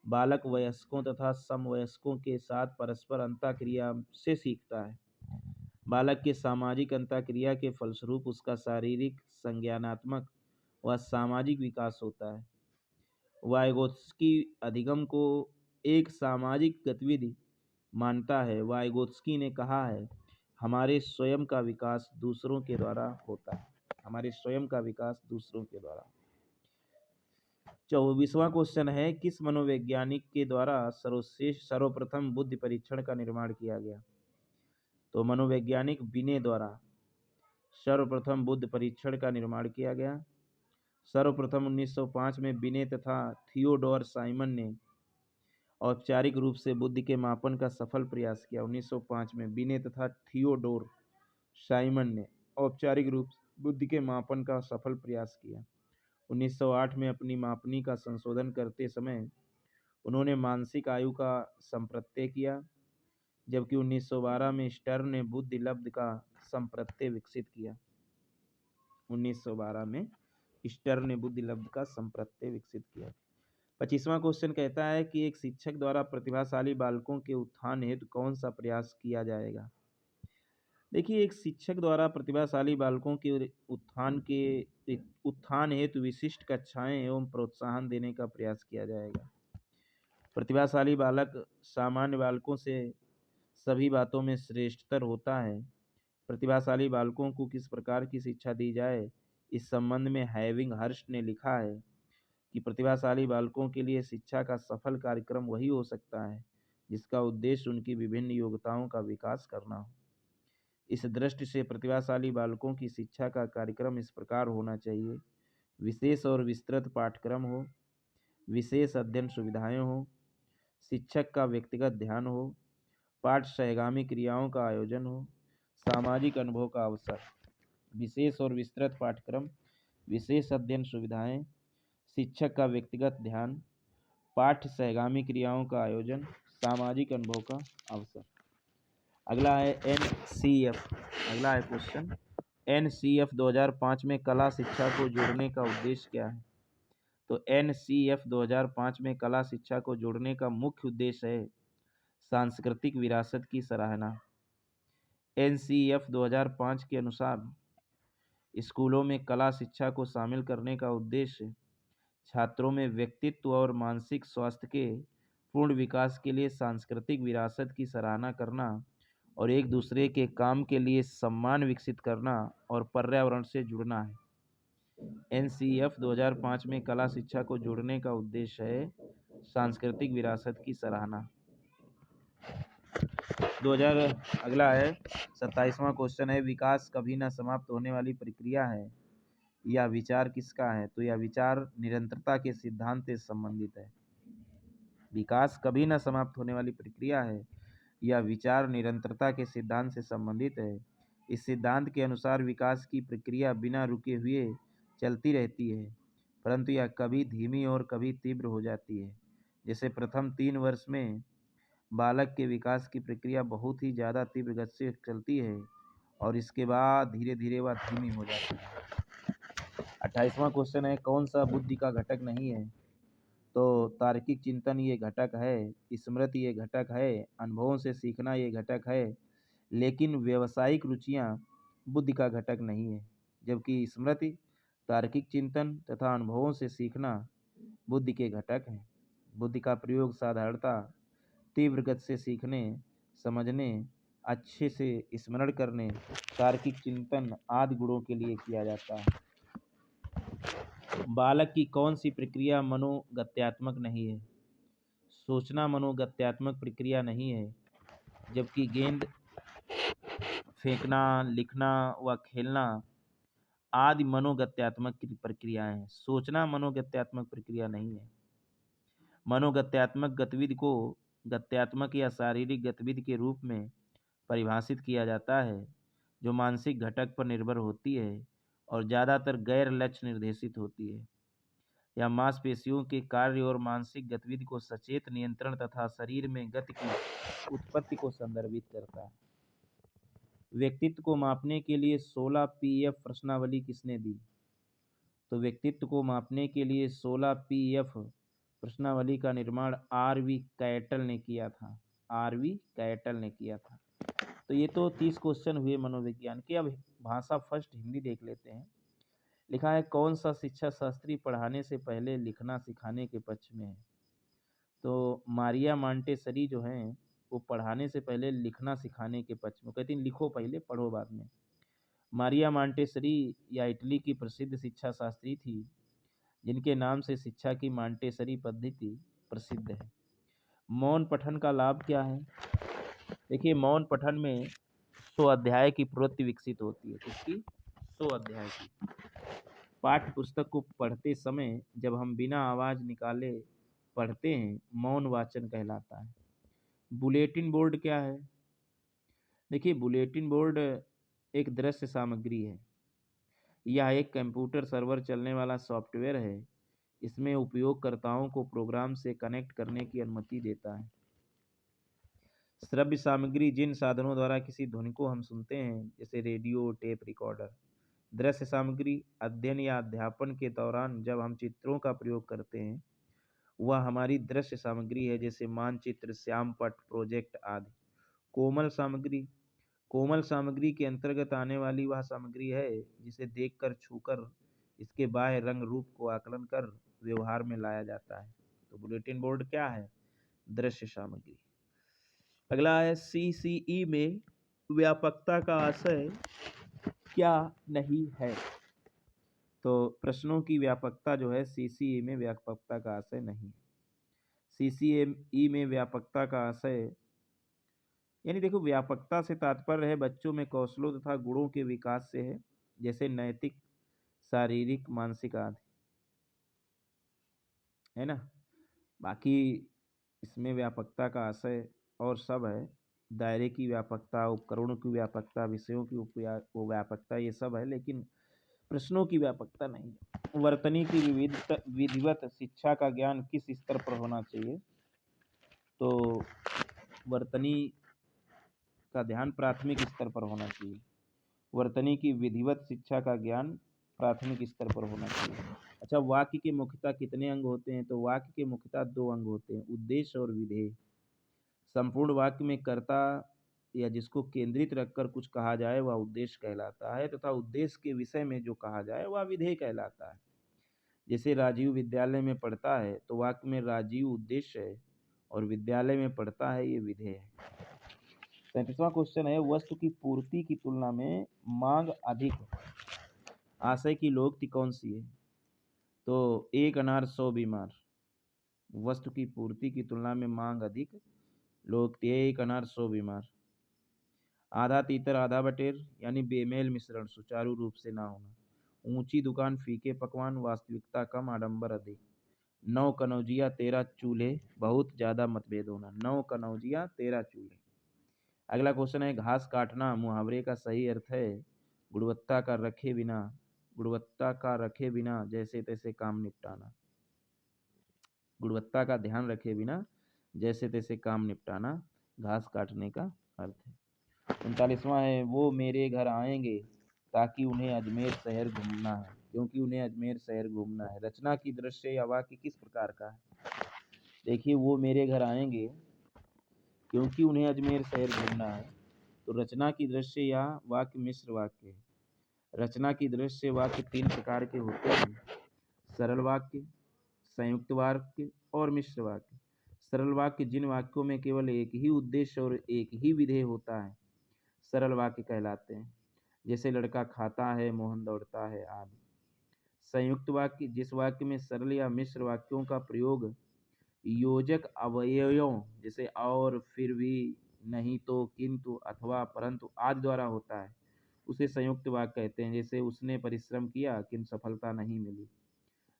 बालक वयस्कों तथा समवयस्कों के साथ परस्पर अंतःक्रिया से सीखता है। बालक के सामाजिक अंतःक्रिया के फलस्वरूप उसका शारीरिक, संज्ञानात्मक व सामाजिक विकास होता है। वाइगोत्स्की अधिगम को एक सामाजिक गतिविधि मानता है। वाइगोत्स्की ने कहा है, हमारे स्वयं का विकास दूसरों के द्वारा होता है। हमारे स्वयं का विकास दूसरों के द्वारा। 24वां क्वेश्चन है किस मनोवैज्ञानिक के द्वारा सर्वप्रथम बुद्धि परीक्षण का निर्माण किया गया? तो मनोवैज्ञानिक बिने द्वारा सर्वप्रथम बुद्धि परीक्षण का निर्माण किया गया। सर्वप्रथम 1905 में बिने तथा थियोडोर साइमन ने औपचारिक रूप से बुद्धि के मापन का सफल प्रयास किया। 1905 में बिने तथा थियोडोर साइमन ने औपचारिक रूप से बुद्धि के मापन का सफल प्रयास किया। 1908 में अपनी मापनी का संशोधन करते समय उन्होंने मानसिक आयु का संप्रत्यय किया, जबकि 1912 में स्टर्न ने बुद्धि लब्ध का संप्रत्यय विकसित किया। 1912 में स्टर्न ने बुद्धि लब्ध का संप्रत्यय विकसित किया। 25वां क्वेश्चन कहता है कि एक शिक्षक द्वारा प्रतिभाशाली बालकों के उत्थान हेतु कौन सा प्रयास किया जाएगा? देखिए, एक शिक्षक द्वारा प्रतिभाशाली बालकों के उत्थान हेतु विशिष्ट कक्षाएं एवं प्रोत्साहन देने का प्रयास किया जाएगा। प्रतिभाशाली बालक सामान्य बालकों से सभी बातों में श्रेष्ठतर होता है। प्रतिभाशाली बालकों को किस प्रकार की शिक्षा दी जाए, इस संबंध में हैविंग हर्स्ट ने लिखा है कि प्रतिभाशाली बालकों के लिए शिक्षा का सफल कार्यक्रम वही हो सकता है जिसका उद्देश्य उनकी विभिन्न योग्यताओं का विकास करना हो। इस दृष्टि से प्रतिभाशाली बालकों की शिक्षा का कार्यक्रम इस प्रकार होना चाहिए: विशेष और विस्तृत पाठ्यक्रम हो, विशेष अध्ययन सुविधाएं हो, शिक्षक का व्यक्तिगत ध्यान हो, पाठ सहगामी क्रियाओं का आयोजन हो, सामाजिक अनुभव का अवसर। विशेष और विस्तृत पाठ्यक्रम, विशेष अध्ययन सुविधाएं, शिक्षक का व्यक्तिगत ध्यान, पाठ सहगामी क्रियाओं का आयोजन, सामाजिक अनुभव का अवसर। अगला है NCF। अगला है क्वेश्चन, NCF 2005 में कला शिक्षा को जोड़ने का उद्देश्य क्या है? तो NCF 2005 में कला शिक्षा को जोड़ने का मुख्य उद्देश्य है सांस्कृतिक विरासत की सराहना। NCF 2005 के अनुसार स्कूलों में कला शिक्षा को शामिल करने का उद्देश्य छात्रों में व्यक्तित्व और मानसिक स्वास्थ्य के पूर्ण विकास के लिए सांस्कृतिक विरासत की सराहना करना और एक दूसरे के काम के लिए सम्मान विकसित करना और पर्यावरण से जुड़ना है। NCF 2005 में कला शिक्षा को जोड़ने का उद्देश्य है सांस्कृतिक विरासत की सराहना। अगला है 27वां क्वेश्चन है, विकास कभी न समाप्त होने वाली प्रक्रिया है, यह विचार किसका है? तो यह विचार निरंतरता के सिद्धांत से संबंधित है। विकास कभी न समाप्त होने वाली प्रक्रिया है, यह विचार निरंतरता के सिद्धांत से संबंधित है। इस सिद्धांत के अनुसार विकास की प्रक्रिया बिना रुके हुए चलती रहती है, परंतु यह कभी धीमी और कभी तीव्र हो जाती है। जैसे प्रथम 3 वर्ष में बालक के विकास की प्रक्रिया बहुत ही ज़्यादा तीव्र गति से चलती है और इसके बाद धीरे धीरे वह धीमी हो जाती है। 28वां क्वेश्चन है, कौन सा बुद्धि का घटक नहीं है? तो तार्किक चिंतन ये घटक है, स्मृति ये घटक है, अनुभवों से सीखना ये घटक है, लेकिन व्यावसायिक रुचियां बुद्धि का घटक नहीं है। जबकि स्मृति, तार्किक चिंतन तथा अनुभवों से सीखना बुद्धि के घटक हैं। बुद्धि का प्रयोग साधारणता तीव्र गति से सीखने, समझने, अच्छे से स्मरण करने, तार्किक चिंतन आदि गुणों के लिए किया जाता है। बालक की कौन सी प्रक्रिया मनोगत्यात्मक नहीं है? सोचना मनोगत्यात्मक प्रक्रिया नहीं है, जबकि गेंद फेंकना, लिखना व खेलना आदि मनोगत्यात्मक प्रक्रियाएं हैं। सोचना मनोगत्यात्मक प्रक्रिया नहीं है। मनोगत्यात्मक गतिविधि को गत्यात्मक या शारीरिक गतिविधि के रूप में परिभाषित किया जाता है, जो मानसिक घटक पर निर्भर होती है और ज़्यादातर गैर लक्ष्य निर्देशित होती है। यह मांसपेशियों के कार्य और मानसिक गतिविधि को सचेत नियंत्रण तथा शरीर में गति की उत्पत्ति को संदर्भित करता है। व्यक्तित्व को मापने के लिए 16 पीएफ प्रश्नावली किसने दी? तो व्यक्तित्व को मापने के लिए 16 पीएफ प्रश्नावली का निर्माण आर.वी. कैटल ने किया था। आर.वी. कैटल ने किया था। तो ये तो 30 क्वेश्चन हुए मनोविज्ञान के। अब भाषा फर्स्ट हिंदी देख लेते हैं। लिखा है, कौन सा शिक्षा शास्त्री पढ़ाने से पहले लिखना सिखाने के पक्ष में है? तो मारिया मांटेसरी जो हैं वो पढ़ाने से पहले लिखना सिखाने के पक्ष में, कहती हैं लिखो पहले, पढ़ो बाद में। मारिया मांटेसरी या इटली की प्रसिद्ध शिक्षा शास्त्री थी, जिनके नाम से शिक्षा की मांटेसरी पद्धति प्रसिद्ध है। मौन पठन का लाभ क्या है? देखिए, मौन पठन में स्वाध्याय की प्रवृत्ति विकसित होती है। किसकी? स्वाध्याय की। पाठ्य पुस्तक को पढ़ते समय जब हम बिना आवाज निकाले पढ़ते हैं, मौन वाचन कहलाता है। बुलेटिन बोर्ड क्या है? देखिए, बुलेटिन बोर्ड एक दृश्य सामग्री है। यह एक कंप्यूटर सर्वर चलने वाला सॉफ्टवेयर है। इसमें उपयोगकर्ताओं को प्रोग्राम से कनेक्ट करने की अनुमति देता है। श्रव्य सामग्री जिन साधनों द्वारा किसी ध्वनि को हम सुनते हैं, जैसे रेडियो, टेप रिकॉर्डर। दृश्य सामग्री अध्ययन या अध्यापन के दौरान जब हम चित्रों का प्रयोग करते हैं, वह हमारी दृश्य सामग्री है, जैसे मानचित्र, श्यामपट्ट, प्रोजेक्ट आदि। कोमल सामग्री, कोमल सामग्री के अंतर्गत आने वाली वह सामग्री है जिसे देखकर, छूकर, इसके बाह्य रंग रूप को आकलन कर व्यवहार में लाया जाता है। तो बुलेटिन बोर्ड क्या है? दृश्य सामग्री। अगला है, सीसीई में व्यापकता का आशय क्या नहीं है? तो प्रश्नों की व्यापकता जो है, सीसीई में व्यापकता का आशय नहीं है। सीसीई में व्यापकता का आशय, यानी देखो, व्यापकता से तात्पर्य है बच्चों में कौशलों तथा गुणों के विकास से है, जैसे नैतिक, शारीरिक, मानसिक आदि, है ना। बाकी इसमें व्यापकता का आशय और सब है। दायरे की व्यापकता, उपकरणों की व्यापकता, विषयों की व्यापकता, ये सब है, लेकिन प्रश्नों की व्यापकता नहीं है। वर्तनी की विधिवत शिक्षा का ज्ञान किस स्तर पर होना चाहिए? तो वर्तनी का ध्यान प्राथमिक स्तर पर होना चाहिए। वर्तनी की विधिवत शिक्षा का ज्ञान प्राथमिक स्तर पर होना चाहिए। अच्छा, वाक्य के मुख्यतः कितने अंग होते हैं? तो वाक्य के मुख्यतः 2 अंग होते हैं, उद्देश्य और विधेय। संपूर्ण वाक्य में कर्ता या जिसको केंद्रित रखकर कुछ कहा जाए वह उद्देश्य कहलाता है, तथा उद्देश्य के विषय में जो कहा जाए वह विधेय कहलाता है। जैसे राजीव विद्यालय में पढ़ता है, तो वाक्य में राजीव उद्देश्य है और विद्यालय में पढ़ता है ये विधेय है। 37वां क्वेश्चन है, वस्तु की पूर्ति की तुलना में मांग अधिक आशय की लोकोक्ति कौन सी है? तो 1 अनार 100 बीमार। वस्तु की पूर्ति की तुलना में मांग अधिक, लोकोक्ति है 1 अनार 100 बीमार। आधा तीतर आधा बटेर, यानी बेमेल मिश्रण, सुचारू रूप से ना होना। ऊंची दुकान, फीके पकवान, वास्तविकता कम, आडंबर अधिक। 9 कनौजिया 13 चूल्हे, बहुत ज्यादा मतभेद होना। 9 कनौजिया 13 चूल्हे। अगला क्वेश्चन है, घास काटना मुहावरे का सही अर्थ है गुणवत्ता का रखे बिना जैसे तैसे काम निपटाना। गुणवत्ता का ध्यान रखे बिना जैसे तैसे काम निपटाना घास काटने का अर्थ है। 39वां है, वो मेरे घर आएंगे ताकि उन्हें अजमेर शहर घूमना है, क्योंकि उन्हें अजमेर शहर घूमना है। रचना की दृश्य या वाक्य किस प्रकार का है? देखिए, वो मेरे घर आएंगे क्योंकि उन्हें अजमेर शहर घूमना है। तो रचना की दृश्य या वाक्य मिश्र वाक्य है। रचना की दृश्य वाक्य 3 प्रकार के होते हैं: सरल वाक्य, संयुक्त वाक्य और मिश्र वाक्य। सरल वाक्य जिन वाक्यों में केवल एक ही उद्देश्य और एक ही विधेय होता है, सरल वाक्य कहलाते हैं। जैसे लड़का खाता है, मोहन दौड़ता है आदि। संयुक्त वाक्य जिस वाक्य में सरल या मिश्र वाक्यों का प्रयोग योजक अवयवों जैसे और, फिर भी, नहीं तो, किंतु, अथवा, परंतु आदि द्वारा होता है, उसे संयुक्त वाक्य कहते हैं। जैसे उसने परिश्रम किया किंतु सफलता नहीं मिली।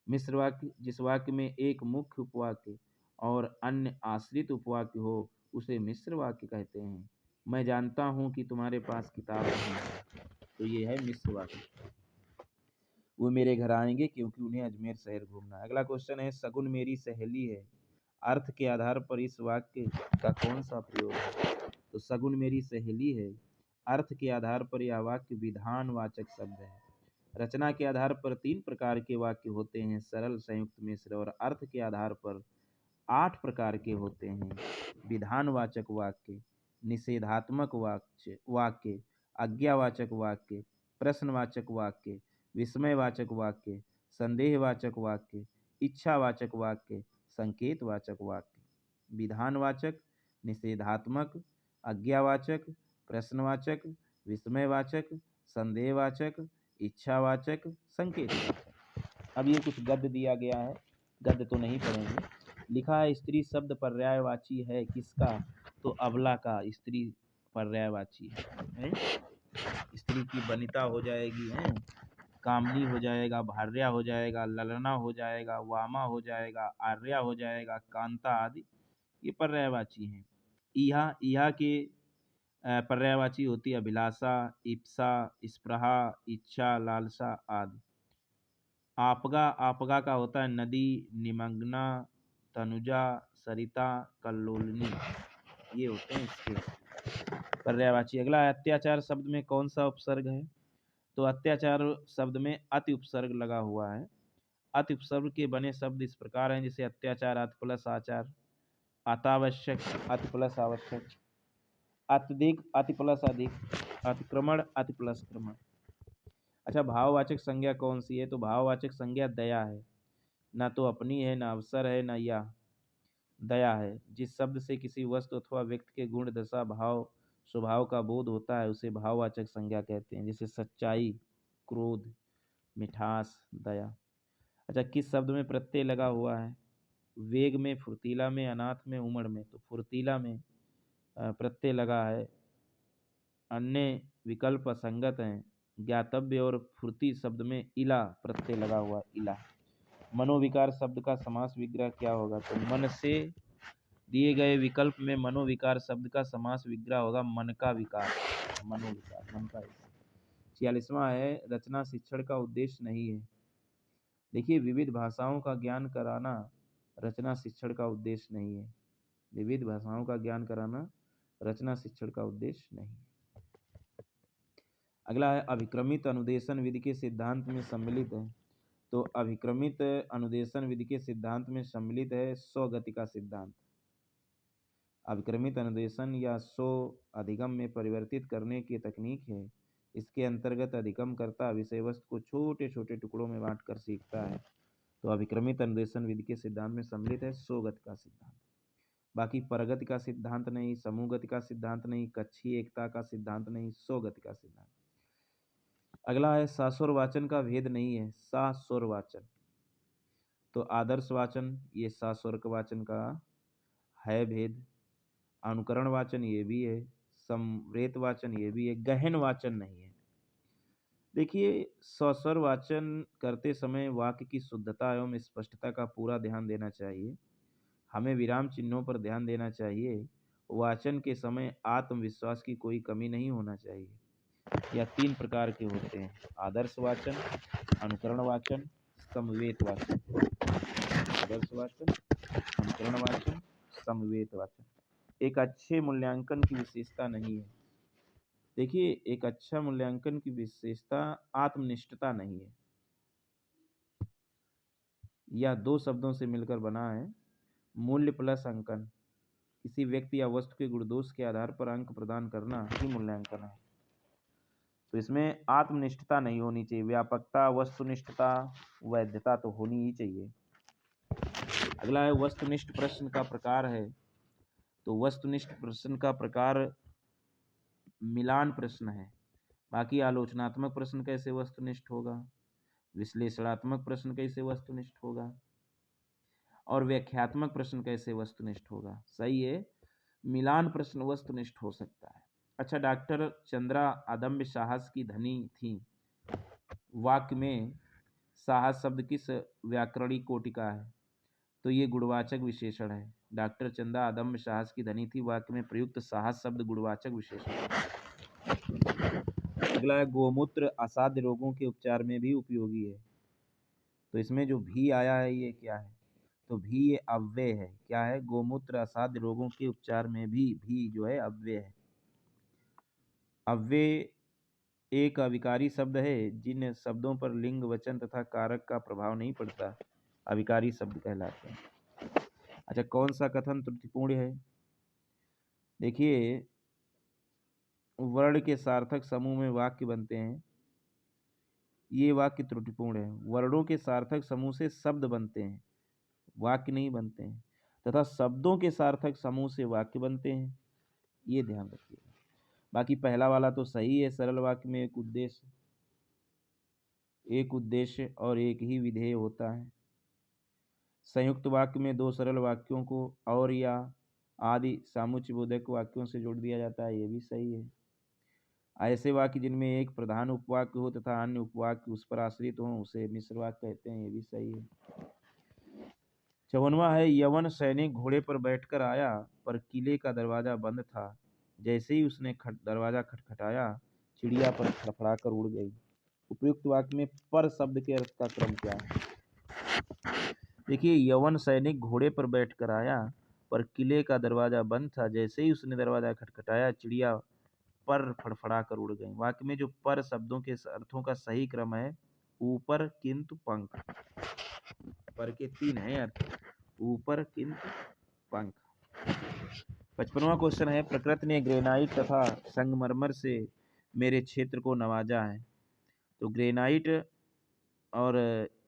मिश्र वाक्य जिस वाक्य में एक मुख्य उपवाक्य और अन्य आश्रित उपवाक्य हो, उसे मिश्र वाक्य कहते हैं। मैं जानता हूं कि तुम्हारे पास किताब नहीं है, तो ये है मिश्र वाक्य। वो मेरे घर आएंगे क्योंकि उन्हें अजमेर शहर घूमना है। अगला क्वेश्चन है, सगुन मेरी सहेली है, अर्थ के आधार पर इस वाक्य का कौन सा प्रयोग है? तो सगुन मेरी सहेली है, अर्थ के आधार पर यह वाक्य विधानवाचक शब्द है। रचना के आधार पर 3 प्रकार के वाक्य होते हैं: सरल, संयुक्त, मिश्र। और अर्थ के आधार पर 8 प्रकार के होते हैं: विधानवाचक वाक्य, निषेधात्मक वाक्य, आज्ञावाचक वाक्य, प्रश्नवाचक वाक्य, विस्मयवाचक वाक्य, संदेहवाचक वाक्य, इच्छावाचक वाक्य, संकेतवाचक वाक्य। विधानवाचक, निषेधात्मक, आज्ञावाचक, प्रश्नवाचक, विस्मयवाचक, संदेहवाचक, इच्छावाचक, संकेतवाचक। अब ये कुछ गद्य दिया गया है, गद्य तो नहीं पढ़ेंगे। लिखा है, स्त्री शब्द पर्यायवाची है किसका? तो अबला का स्त्री पर्यायवाची है। स्त्री की वनिता हो जाएगी, है, कामनी हो जाएगा, भार्या हो जाएगा, ललना हो जाएगा, वामा हो जाएगा, आर्या हो जाएगा, कांता आदि, ये पर्यायवाची हैं। इहा के पर्यायवाची होती है अभिलाषा, इप्सा, स्पृहा, इच्छा, लालसा आदि। आपगा का होता है नदी, निमग्ना, तनुजा, सरिता, कल्लोलिनी, ये होते हैं इसके पर्यायवाची। अगला, अत्याचार शब्द में कौन सा उपसर्ग है? तो अत्याचार शब्द में अति उपसर्ग लगा हुआ है। अति उपसर्ग के बने शब्द इस प्रकार हैं, जैसे अत्याचार अति प्लस आचार, अतावश्यक अति प्लस आवश्यक, अत्यधिक अति प्लस अधिक, अतिक्रमण अति प्लस क्रमण। अच्छा, भाववाचक संज्ञा कौन सी है? तो भाववाचक संज्ञा दया है। ना तो अपनी है, ना अवसर है, ना या दया है। जिस शब्द से किसी वस्तु अथवा व्यक्ति के गुण, दशा, भाव, स्वभाव का बोध होता है, उसे भाववाचक संज्ञा कहते हैं। जैसे सच्चाई, क्रोध, मिठास, दया। अच्छा, किस शब्द में प्रत्यय लगा हुआ है? वेग में, फुर्तीला में, अनाथ में, उमड़ में। तो फुर्तीला में प्रत्यय लगा है। अन्य विकल्प असंगत हैं। ज्ञातव्य और फुर्ती शब्द में इला प्रत्यय लगा हुआ है, इला। मनोविकार शब्द का समास विग्रह क्या होगा? तो मन से दिए गए विकल्प में मनोविकार शब्द का समास विग्रह होगा मन का विकार, मनोविकार, मन का विकार। 46वां है, रचना शिक्षण का उद्देश्य नहीं है। देखिए, विविध भाषाओं का ज्ञान कराना रचना शिक्षण का उद्देश्य नहीं है। विविध भाषाओं का ज्ञान कराना रचना शिक्षण का उद्देश्य नहीं है। अगला है, अभिक्रमित अनुदेशन विधि के सिद्धांत में सम्मिलित है। तो अभिक्रमित अनुदेशन विधि के सिद्धांत में सम्मिलित है स्वगति का सिद्धांत। अभिक्रमित अनुदेशन या स्व अधिगम में परिवर्तित करने की तकनीक है। इसके अंतर्गत अधिगम करता विषय वस्तु को छोटे छोटे टुकड़ों में बांटकर सीखता है। तो अभिक्रमित अनुदेशन विधि के सिद्धांत में सम्मिलित है स्वगति का सिद्धांत। बाकी परगति का सिद्धांत नहीं, समूहगति का सिद्धांत नहीं, कक्षीय एकता का सिद्धांत नहीं, स्वगति का सिद्धांत। अगला है, सास्वर वाचन का भेद नहीं है। सास्वर वाचन, तो आदर्श वाचन ये सास्वर वाचन का है भेद। अनुकरण वाचन ये भी है, समवेत वाचन ये भी है, गहन वाचन नहीं है। देखिए, सस्वर वाचन करते समय वाक्य की शुद्धता एवं स्पष्टता का पूरा ध्यान देना चाहिए। हमें विराम चिन्हों पर ध्यान देना चाहिए। वाचन के समय आत्मविश्वास की कोई कमी नहीं होना चाहिए। यह 3 प्रकार के होते हैं: आदर्श वाचन, अनुकरण वाचन, समवेत वाचन। आदर्श वाचन, अनुकरण वाचन, समवेत वाचन एक अच्छे मूल्यांकन की विशेषता नहीं है। देखिए, एक अच्छा मूल्यांकन की विशेषता आत्मनिष्ठता नहीं है, यह दो शब्दों से मिलकर बना है। मूल्य प्लस अंकन, किसी व्यक्ति या वस्तु के गुणदोष के आधार पर अंक प्रदान करना ही मूल्यांकन है। तो इसमें आत्मनिष्ठता नहीं होनी चाहिए, व्यापकता, वस्तुनिष्ठता, वैधता तो होनी ही चाहिए। अगला है वस्तुनिष्ठ प्रश्न का प्रकार है। तो वस्तुनिष्ठ प्रश्न का प्रकार मिलान प्रश्न है। बाकी आलोचनात्मक प्रश्न कैसे वस्तुनिष्ठ होगा, विश्लेषणात्मक प्रश्न कैसे वस्तुनिष्ठ होगा, और व्याख्यात्मक प्रश्न कैसे वस्तुनिष्ठ होगा। सही है, मिलान प्रश्न वस्तुनिष्ठ हो सकता है। अच्छा, डॉक्टर चंद्रा अदम्य साहस की धनी थी। वाक्य में साहस शब्द किस व्याकरणिक कोटि का है? तो ये गुणवाचक विशेषण है। डॉक्टर चंदा अदम्य साहस की धनी थी, वाक्य में प्रयुक्त साहस शब्द गुणवाचक विशेषण है। अगला है गोमूत्र असाध्य रोगों के उपचार में भी उपयोगी है। तो इसमें जो भी आया है ये क्या है? तो भी ये अव्यय है। क्या है? गोमूत्र असाध्य रोगों के उपचार में भी जो है अव्यय है। अव्यय एक अविकारी शब्द है जिन शब्दों पर लिंग, वचन तथा कारक का प्रभाव नहीं पड़ता, अविकारी शब्द कहलाते हैं। अच्छा, कौन सा कथन त्रुटिपूर्ण है? देखिए, वर्ण के सार्थक समूह में वाक्य बनते हैं, ये वाक्य त्रुटिपूर्ण है। वर्णों के सार्थक समूह से शब्द बनते हैं, वाक्य नहीं बनते हैं, तथा शब्दों के सार्थक समूह से वाक्य बनते हैं, ये ध्यान रखिए। बाकी पहला वाला तो सही है, सरल वाक्य में एक उद्देश्य और एक ही विधेय होता है। संयुक्त वाक्य में दो सरल वाक्यों को और या आदि सामुच्चयबोधक वाक्यों से जोड़ दिया जाता है, ये भी सही है। ऐसे वाक्य जिनमें एक प्रधान उपवाक्य हो तथा अन्य उपवाक्य उस पर आश्रित हो उसे मिश्र वाक्य कहते हैं, ये भी सही है। 54वां है, यवन सैनिक घोड़े पर बैठकर आया पर किले का दरवाजा बंद था, जैसे ही उसने दरवाजा खटखटाया चिड़िया पर फड़फड़ाकर उड़ गई। उपयुक्त वाक्य में पर शब्द के अर्थ का क्रम क्या है? देखिए, यवन सैनिक घोड़े पर बैठकर आया पर किले का दरवाजा बंद था, जैसे ही उसने दरवाजा खटखटाया चिड़िया पर फड़फड़ाकर उड़ गई। वाक्य में जो पर शब्दों के अर्थों का सही क्रम है ऊपर किंतु पंख। पर के तीन है अर्थ, ऊपर किंतु पंख। 55वां क्वेश्चन है, प्रकृति ने ग्रेनाइट तथा संगमरमर से मेरे क्षेत्र को नवाजा है। तो ग्रेनाइट और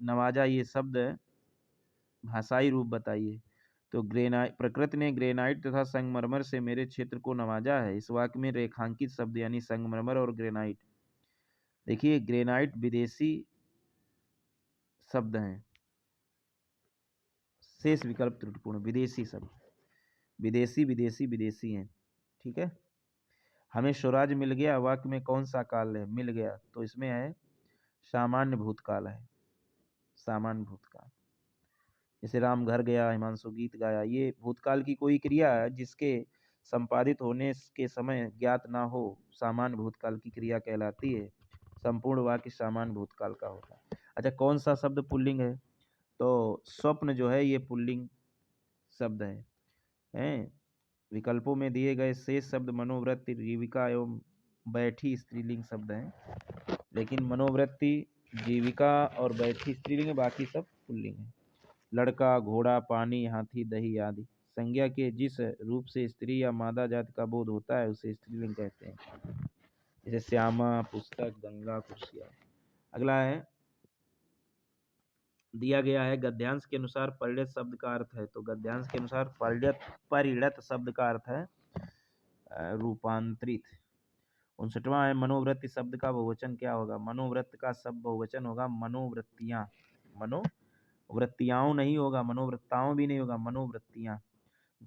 नवाजा ये शब्द भाषाई रूप बताइए। तो प्रकृति ने ग्रेनाइट तथा संगमरमर से मेरे क्षेत्र को नवाजा है। इस वाक्य में रेखांकित शब्द यानी संगमरमर और ग्रेनाइट। देखिए, ग्रेनाइट विदेशी शब्द हैं, शेष विकल्प त्रुटिपूर्ण। विदेशी शब्द, विदेशी विदेशी विदेशी हैं, ठीक है। हमें स्वराज्य मिल गया, वाक्य में कौन सा काल है? मिल गया, तो इसमें है सामान्य भूतकाल है, सामान्य भूतकाल। जैसे राम घर गया, हिमांशु गीत गाया, ये भूतकाल की कोई क्रिया जिसके संपादित होने के समय ज्ञात ना हो, सामान्य भूतकाल की क्रिया कहलाती है। संपूर्ण वाक्य सामान्य भूतकाल का होता है। अच्छा, कौन सा शब्द पुल्लिंग है? तो स्वप्न जो है ये पुल्लिंग शब्द है। विकल्पों में दिए गए शेष शब्द मनोवृत्ति, जीविका एवं बैठी स्त्रीलिंग शब्द हैं, लेकिन मनोवृत्ति, जीविका और बैठी स्त्रीलिंग है, बाकी सब पुल्लिंग है। लड़का, घोड़ा, पानी, हाथी, दही आदि संज्ञा के जिस रूप से स्त्री या मादा जाति का बोध होता है उसे स्त्रीलिंग कहते हैं। जैसे श्यामा, पुस्तक, गंगा, कुर्सियां। अगला है, दिया गया है गद्यांश के अनुसार परिणत शब्द का अर्थ है। तो गद्यांश के अनुसार परिणत शब्द का अर्थ है रूपांतरित। 59वां है, मनोवृत्ति शब्द का बहुवचन क्या होगा? मनोवृत्त का शब्द बहुवचन होगा मनोवृत्तियां। मनोवृत्तियां नहीं होगा, मनोवृत्ताओं भी नहीं होगा, मनोवृत्तियां।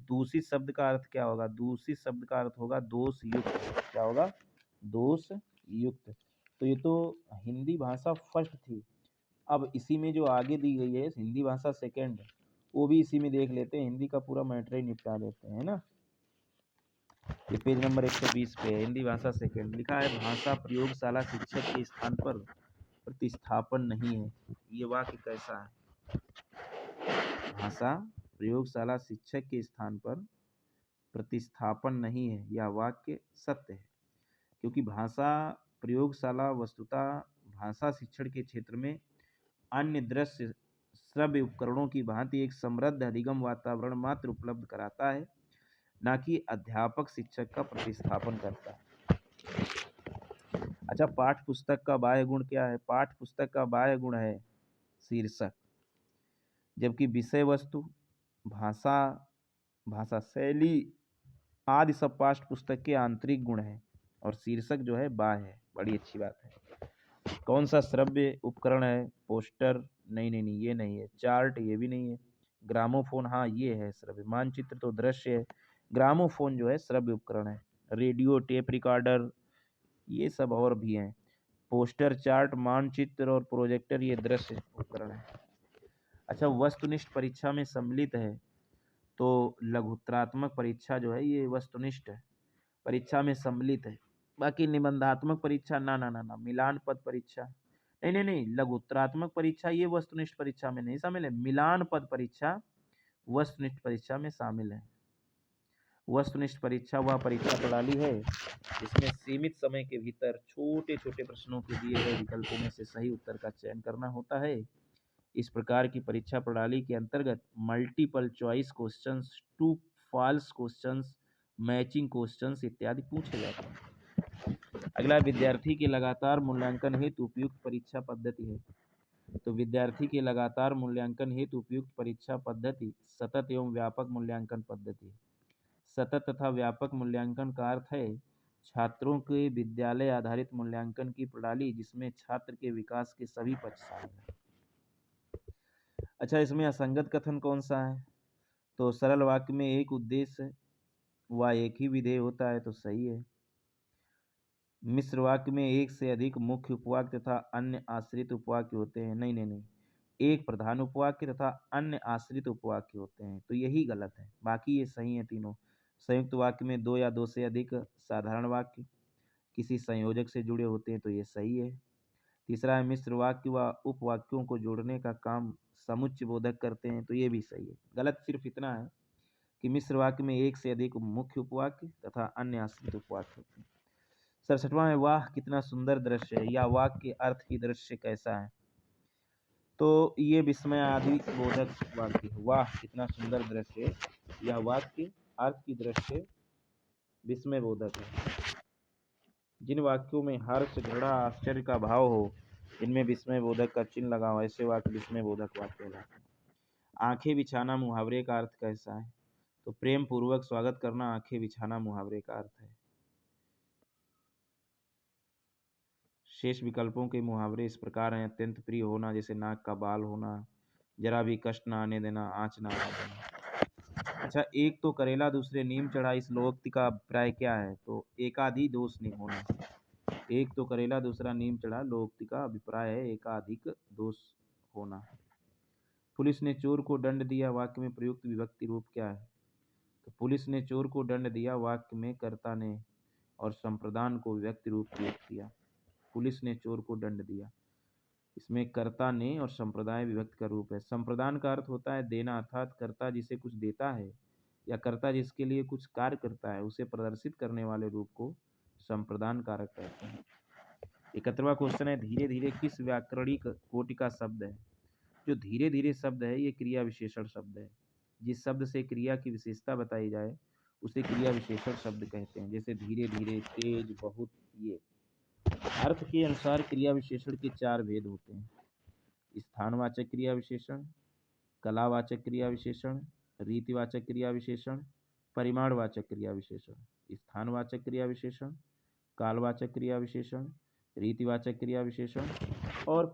दूषित शब्द का अर्थ क्या होगा? दूषित शब्द का अर्थ होगा दोष युक्त। क्या होगा? दोष युक्त। तो ये तो हिंदी भाषा फर्स्ट थी, अब इसी में जो आगे दी गई है हिंदी भाषा सेकंड, वो भी इसी में देख लेते हैं, हिंदी का पूरा मैटर ही निपटा देते हैं, है ना। ये पेज नंबर 120 पे है, हिंदी भाषा सेकंड। लिखा है भाषा प्रयोगशाला शिक्षक के स्थान पर प्रतिस्थापन नहीं है। ये वाक्य कैसा है? भाषा प्रयोगशाला शिक्षक के स्थान पर प्रतिस्थापन नहीं है, यह वाक्य सत्य है। क्योंकि भाषा प्रयोगशाला वस्तुतः भाषा शिक्षण के क्षेत्र में अन्य दृश्य श्रव्य उपकरणों की भांति एक समृद्ध अधिगम वातावरण मात्र उपलब्ध कराता है, ना कि अध्यापक शिक्षक का प्रतिस्थापन करता है। अच्छा, पाठ्य पुस्तक का बाह्य गुण क्या है? पाठ्य पुस्तक का बाह्य गुण है शीर्षक, जबकि विषय वस्तु, भाषा, भाषा शैली आदि सब पाठ्य पुस्तक के आंतरिक गुण है और शीर्षक जो है बाह्य है। बड़ी अच्छी बात है। कौन सा श्रव्य उपकरण है? पोस्टर, नहीं, ये नहीं है। चार्ट, ये भी नहीं है। ग्रामोफोन, हाँ ये है श्रव्य। मानचित्र तो दृश्य है, ग्रामोफोन जो है श्रव्य उपकरण है। रेडियो, टेप रिकॉर्डर, ये सब और भी हैं। पोस्टर, चार्ट, मानचित्र और प्रोजेक्टर ये दृश्य उपकरण है। अच्छा, वस्तुनिष्ठ परीक्षा में सम्मिलित है, तो लघुत्तरात्मक परीक्षा जो है ये वस्तुनिष्ठ है, परीक्षा में सम्मिलित है। बाकी निबंधात्मक परीक्षा ना, मिलान पद परीक्षा नहीं, लघुत्तरात्मक परीक्षा ये वस्तुनिष्ठ परीक्षा में नहीं शामिल है। मिलान पद परीक्षा वस्तुनिष्ठ परीक्षा में शामिल है। वस्तुनिष्ठ परीक्षा वह परीक्षा प्रणाली है जिसमें सीमित समय के भीतर छोटे छोटे प्रश्नों के दिए गए विकल्पों में से सही उत्तर का चयन करना होता है। इस प्रकार की परीक्षा प्रणाली के अंतर्गत multiple choice questions, true false questions, matching questions इत्यादि पूछे जाते हैं। अगला, विद्यार्थी के लगातार मूल्यांकन हेतु उपयुक्त परीक्षा पद्धति है। तो विद्यार्थी के लगातार मूल्यांकन हेतु उपयुक्त परीक्षा पद्धति सतत एवं व्यापक मूल्यांकन पद्धति है। सतत तथा व्यापक मूल्यांकन का अर्थ है छात्रों के विद्यालय आधारित मूल्यांकन की प्रणाली जिसमें छात्र के विकास के सभी पक्ष शामिल हैं। अच्छा, इसमें असंगत कथन कौन सा है? तो सरल वाक्य में एक उद्देश्य व एक ही विधेय होता है, तो सही है। मिश्र वाक्य में एक से अधिक मुख्य उपवाक्य तथा अन्य आश्रित उपवाक्य होते हैं, नहीं, एक प्रधान उपवाक्य तथा अन्य आश्रित उपवाक्य होते हैं, तो यही गलत है। बाकी ये सही है तीनों। संयुक्त वाक्य में दो या दो से अधिक साधारण वाक्य किसी संयोजक से जुड़े होते हैं, तो ये सही है। तीसरा है मिश्र वाक्य व उपवाक्यों को जोड़ने का काम समुच्चय बोधक करते हैं, तो ये भी सही है। गलत सिर्फ इतना है कि मिश्र वाक्य में एक से अधिक मुख्य उपवाक्य तथा अन्य आश्रित उपवाक्य होते हैं। 67वां है वाह कितना सुंदर दृश्य है, या वाक्य के अर्थ की दृश्य कैसा है? तो ये विस्मय आदि बोधक वाक्य है। वाह कितना सुंदर दृश्य है, यह वाक्य अर्थ की दृश्य विस्मय बोधक है। जिन वाक्यों में हर्ष, घृणा, आश्चर्य का भाव हो, इनमें विस्मय बोधक का चिन्ह लगा हो, ऐसे वाक्य विस्मय बोधक वाक्य कहलाते हैं। आंखें बिछाना मुहावरे का अर्थ कैसा है? तो प्रेम पूर्वक स्वागत करना आंखें बिछाना मुहावरे का अर्थ है। शेष विकल्पों के मुहावरे इस प्रकार हैं: अत्यंत प्रिय होना, जैसे नाक का बाल होना, जरा भी कष्ट ना आने देना, आँच ना आने देना। अच्छा, एक तो करेला दूसरे नीम चढ़ा, इस लोकोक्ति का अभिप्राय क्या है? तो एकाधि दोष नहीं होना। एक तो करेला दूसरा नीम चढ़ा, लोकोक्ति का अभिप्राय है एकाधिक दोष होना। पुलिस ने चोर को दंड दिया, वाक्य में प्रयुक्त विभक्ति रूप क्या है? तो पुलिस ने चोर को दंड दिया, वाक्य में कर्ता ने और संप्रदान को विभक्ति रूप प्रयोग किया। पुलिस ने चोर को दंड दिया, इसमें कर्ता ने और संप्रदाय विभक्ति का रूप है। संप्रदान का अर्थ होता है देना, अर्थात कर्ता जिसे कुछ देता है या कर्ता जिसके लिए कुछ कार्य करता है उसे प्रदर्शित करने वाले रूप को संप्रदान कारक कहते हैं। 71वां क्वेश्चन है धीरे धीरे किस व्याकरणिक कोटि का शब्द है? जो धीरे धीरे शब्द है ये क्रिया विशेषण शब्द है। जिस शब्द से क्रिया की विशेषता बताई जाए उसे क्रिया विशेषण शब्द कहते हैं, जैसे धीरे धीरे, तेज, बहुत। ये अर्थ के अनुसार क्रिया विशेषण के चार भेद होते हैं: स्थानवाचक क्रिया विशेषण, कलावाचक क्रिया विशेषण, रीतिवाचक क्रिया विशेषण, परिमाणवाचक क्रिया विशेषण। स्थानवाचक क्रिया विशेषण, कालवाचक क्रिया विशेषण, रीतिवाचक क्रिया विशेषण और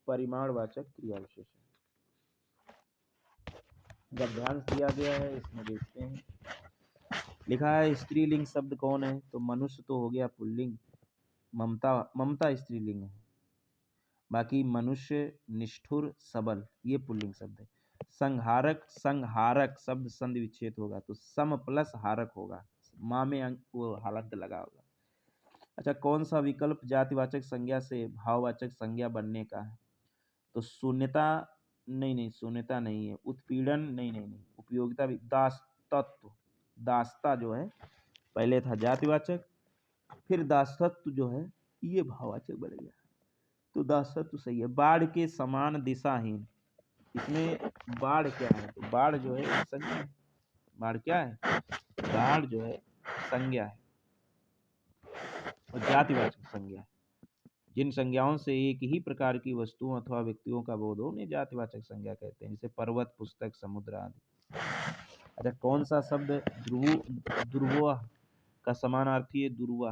परिमाणवाचक क्रिया विशेषण। गद्यांश दिया गया है, इसमें देखते हैं। लिखा है स्त्रीलिंग शब्द कौन है? तो मनुष्य तो हो गया पुल्लिंग, ममता स्त्रीलिंग है। बाकी मनुष्य, निष्ठुर, सबल ये पुल्लिंग शब्द है। संहारक शब्द संधि विच्छेद होगा, तो सम प्लस हारक होगा, माँ में अंक वो हालत लगा होगा। अच्छा, कौन सा विकल्प जातिवाचक संज्ञा से भाववाचक संज्ञा बनने का है? तो शून्यता, नहीं, शून्यता नहीं है। उत्पीड़न, नहीं, उपयोगिता, दासत्व, दासता जो है पहले था जातिवाचक, फिर दासत्व जो है ये भाववाचक बन गया, तो दासत्व सही है। बाढ़ के समान दिशाहीन, इसमें बाढ़ क्या है, तो बाढ़ जो है संज्ञा है। बाढ़ क्या है, बाढ़ जो है संज्ञा है और जातिवाचक संज्ञा है। जिन संज्ञाओं से एक ही प्रकार की वस्तुओं अथवा व्यक्तियों का बोध हो उन्हें जातिवाचक संज्ञा कहते हैं, जैसे पर्वत, पुस्तक, समुद्र आदि। अच्छा, कौन सा शब्द दुर्वा का समानार्थी है, दुर्वा,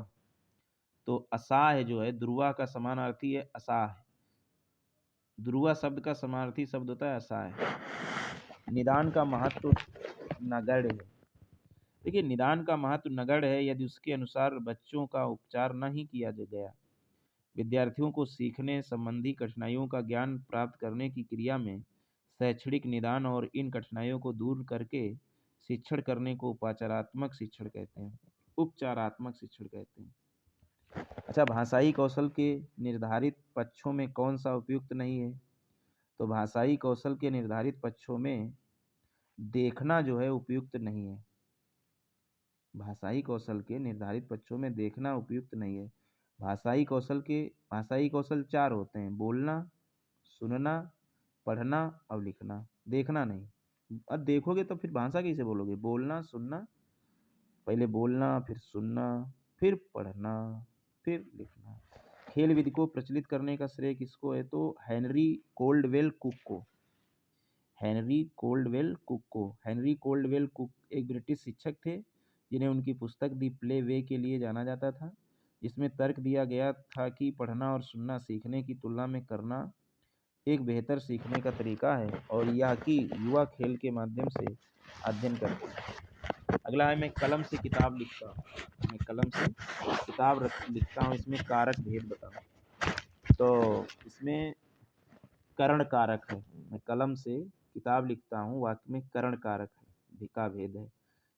तो असाह जो है, दुर्वा का समानार्थी है असाह। दुर्वा शब्द का समानार्थी शब्द होता है असाह। निदान का महत्व नगण्य है। देखिए, निदान का महत्व नगण्य है यदि उसके अनुसार बच्चों का उपचार नहीं किया गया। विद्यार्थियों को सीखने संबंधी कठिनाइयों का ज्ञान प्राप्त करने की क्रिया में शैक्षणिक निदान और इन कठिनाइयों को दूर करके शिक्षण करने को उपचारात्मक शिक्षण कहते हैं, उपचारात्मक शिक्षण कहते हैं। अच्छा, भाषाई कौशल के निर्धारित पक्षों में कौन सा उपयुक्त नहीं है, तो भाषाई कौशल के निर्धारित पक्षों में देखना जो है उपयुक्त नहीं है। भाषाई कौशल के निर्धारित पक्षों में देखना उपयुक्त नहीं है। भाषाई कौशल 4 होते हैं, बोलना, सुनना, पढ़ना और लिखना, देखना नहीं। अब देखोगे तो फिर भाषा कैसे बोलोगे, बोलना, सुनना, पहले बोलना, फिर सुनना, फिर पढ़ना, फिर लिखना। खेल विधि को प्रचलित करने का श्रेय किसको है, तो हेनरी कोल्डवेल कुक को। हेनरी कोल्डवेल कुक एक ब्रिटिश शिक्षक थे जिन्हें उनकी पुस्तक दी प्ले वे के लिए जाना जाता था, जिसमें तर्क दिया गया था कि पढ़ना और सुनना सीखने की तुलना में करना एक बेहतर सीखने का तरीका है और यह कि युवा खेल के माध्यम से अध्ययन करते हैं। अगला है, मैं कलम से किताब लिखता हूँ। मैं कलम से किताब लिखता हूँ, इसमें कारक भेद बताओ। तो इसमें करण कारक है। मैं कलम से किताब लिखता हूँ, वाक्य में करण कारक है का भेद है।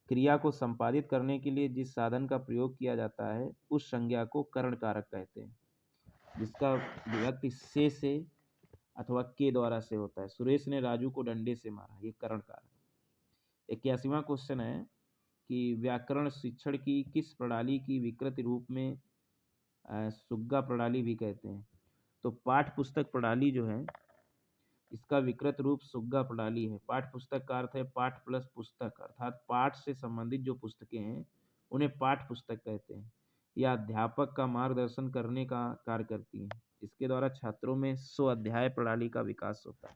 क्रिया को संपादित करने के लिए जिस साधन का प्रयोग किया जाता है उस संज्ञा को करण कारक कहते हैं, जिसका विभक्ति से अथवा के द्वारा से होता है। सुरेश ने राजू को डंडे से मारा, ये करण कारक। 81वां क्वेश्चन है कि व्याकरण शिक्षण की किस प्रणाली की विकृत रूप में सुग्गा प्रणाली भी कहते हैं, तो पाठ्य पुस्तक प्रणाली जो है इसका विकृत रूप सुग्गा प्रणाली है। पाठ्य पुस्तक का अर्थ है पाठ प्लस पुस्तक, अर्थात पाठ से संबंधित जो पुस्तकें हैं उन्हें पाठ्य पुस्तक कहते हैं। यह अध्यापक का मार्गदर्शन करने का कार्य करती हैं। इसके द्वारा छात्रों में स्व-अध्याय प्रणाली का विकास होता है।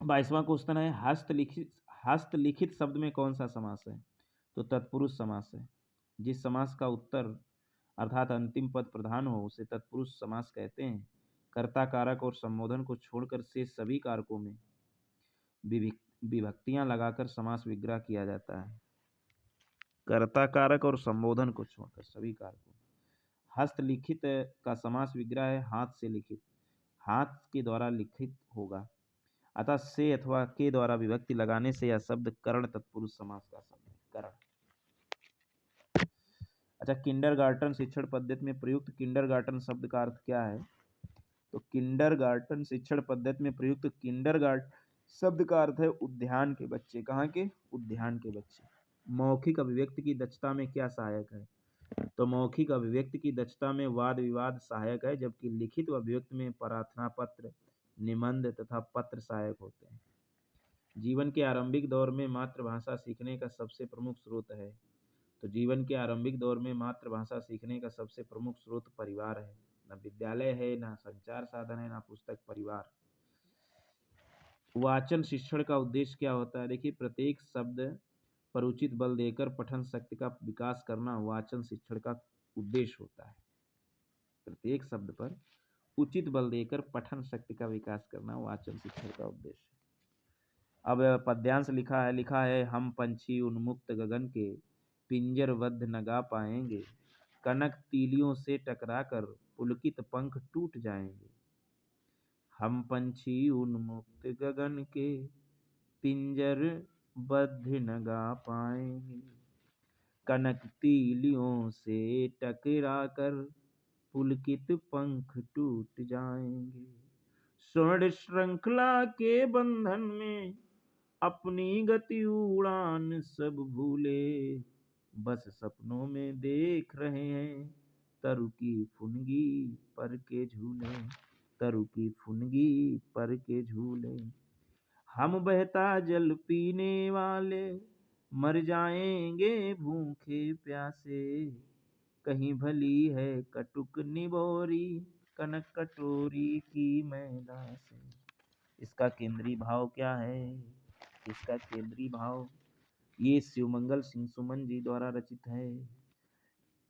22वां क्वेश्चन है, हस्तलिखित शब्द में कौन सा समास है, तो तत्पुरुष समास है। जिस समास का उत्तर अर्थात अंतिम पद प्रधान हो उसे तत्पुरुष समास कहते हैं। कर्ता कारक और संबोधन को छोड़कर शेष सभी कारकों में विभक्तियां लगाकर समास विग्रह किया जाता है। कर्ता कारक और संबोधन को छोड़कर सभी कारकों। हस्तलिखित का समास विग्रह है हाथ से लिखित, हाथ के द्वारा लिखित होगा, अतः से अथवा के द्वारा विभक्ति लगाने से यह शब्द करण तत्पुरुष समास का शब्द है, करण। अच्छा, किंडरगार्टन शिक्षण पद्धति में प्रयुक्त किंडरगार्टन शब्द का अर्थ क्या है, तो किंडरगार्टन शिक्षण पद्धति में प्रयुक्त किंडरगार्टन शब्द का अर्थ है उद्यान के बच्चे। कहाँ के, उद्यान के बच्चे। मौखिक अभिव्यक्ति की दक्षता में क्या सहायक है, तो मौखिक अभिव्यक्ति की दक्षता में वाद विवाद सहायक है, जबकि लिखित अभिव्यक्ति में प्रार्थना पत्र, निबंध तथा पत्र सहायक होते हैं। जीवन के आरंभिक दौर में मातृभाषा सीखने का सबसे प्रमुख स्रोत है, तो जीवन के आरंभिक दौर में मातृभाषा सीखने का सबसे प्रमुख स्रोत परिवार है। न विद्यालय है, ना संचार साधन है, ना पुस्तक, परिवार। वाचन शिक्षण का उद्देश्य क्या होता है, देखिए, प्रत्येक शब्द पर उचित बल देकर पठन शक्ति का विकास करना वाचन शिक्षण का उद्देश्य होता है। प्रत्येक शब्द पर उचित बल देकर पठन शक्ति का विकास करना वाचन शिक्षण का उद्देश्य है। अब पद्यांश लिखा है हम पंछी उन्मुक्त गगन के पिंजरबद्ध न गा पाएंगे, कनक तीलियों से टकराकर पुलकित पंख टूट जाएंगे। हम पंछी उन्मुक्त गगन के पिंजरबद्ध न गा पाएंगे, कनक तीलियों से टकराकर पुलकित पंख टूट जाएंगे। स्वर्ण श्रृंखला के बंधन में अपनी गति उड़ान सब भूले, बस सपनों में देख रहे हैं तरु की फुनगी पर के झूले, तरु की फुनगी पर के झूले। हम बहता जल पीने वाले मर जाएंगे भूखे प्यासे, कहीं भली है कटुक निबोरी कनक कटोरी की मैदा से। इसका केंद्रीय भाव क्या है? इसका केंद्रीय भाव ये शिवमंगल सिंह सुमन जी द्वारा रचित है।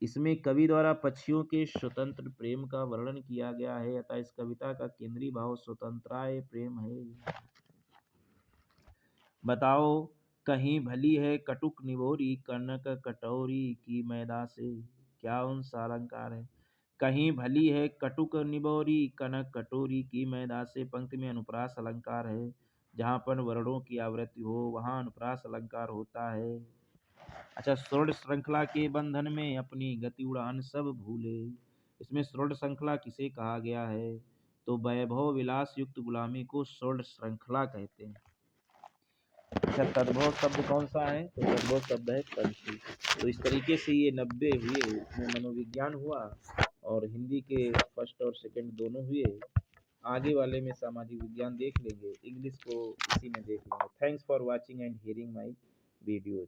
इसमें कवि द्वारा पक्षियों के स्वतंत्र प्रेम का वर्णन किया गया है, अतः इस कविता का केंद्रीय भाव स्वतंत्राय प्रेम है। बताओ, कहीं भली है कटुक निबोरी कनक कटोरी की मैदा से, क्या उन सा अलंकार है? कहीं भली है कटुक निबोरी कनक कटोरी की मैदा से पंक्ति में अनुप्रास अलंकार है। जहाँ पर वर्णों की आवृत्ति हो वहाँ अनुप्रास अलंकार होता है। अच्छा, स्वर्ण श्रृंखला के बंधन में अपनी गति उड़ान सब भूले। इसमें स्वर्ण श्रृंखला किसे कहा गया है? तो वैभव विलास युक्त गुलामी को स्वर्ण श्रृंखला कहते हैं। अच्छा, तद्भव शब्द कौन सा है? तो तद्भव शब्द है पंछी। तो इस तरीके से ये 90 हुए। इसमें मनोविज्ञान हुआ और हिंदी के फर्स्ट और सेकंड दोनों हुए। आगे वाले में सामाजिक विज्ञान देख लेंगे, इंग्लिश को इसी में देख लेंगे। Thanks for watching and hearing my videos.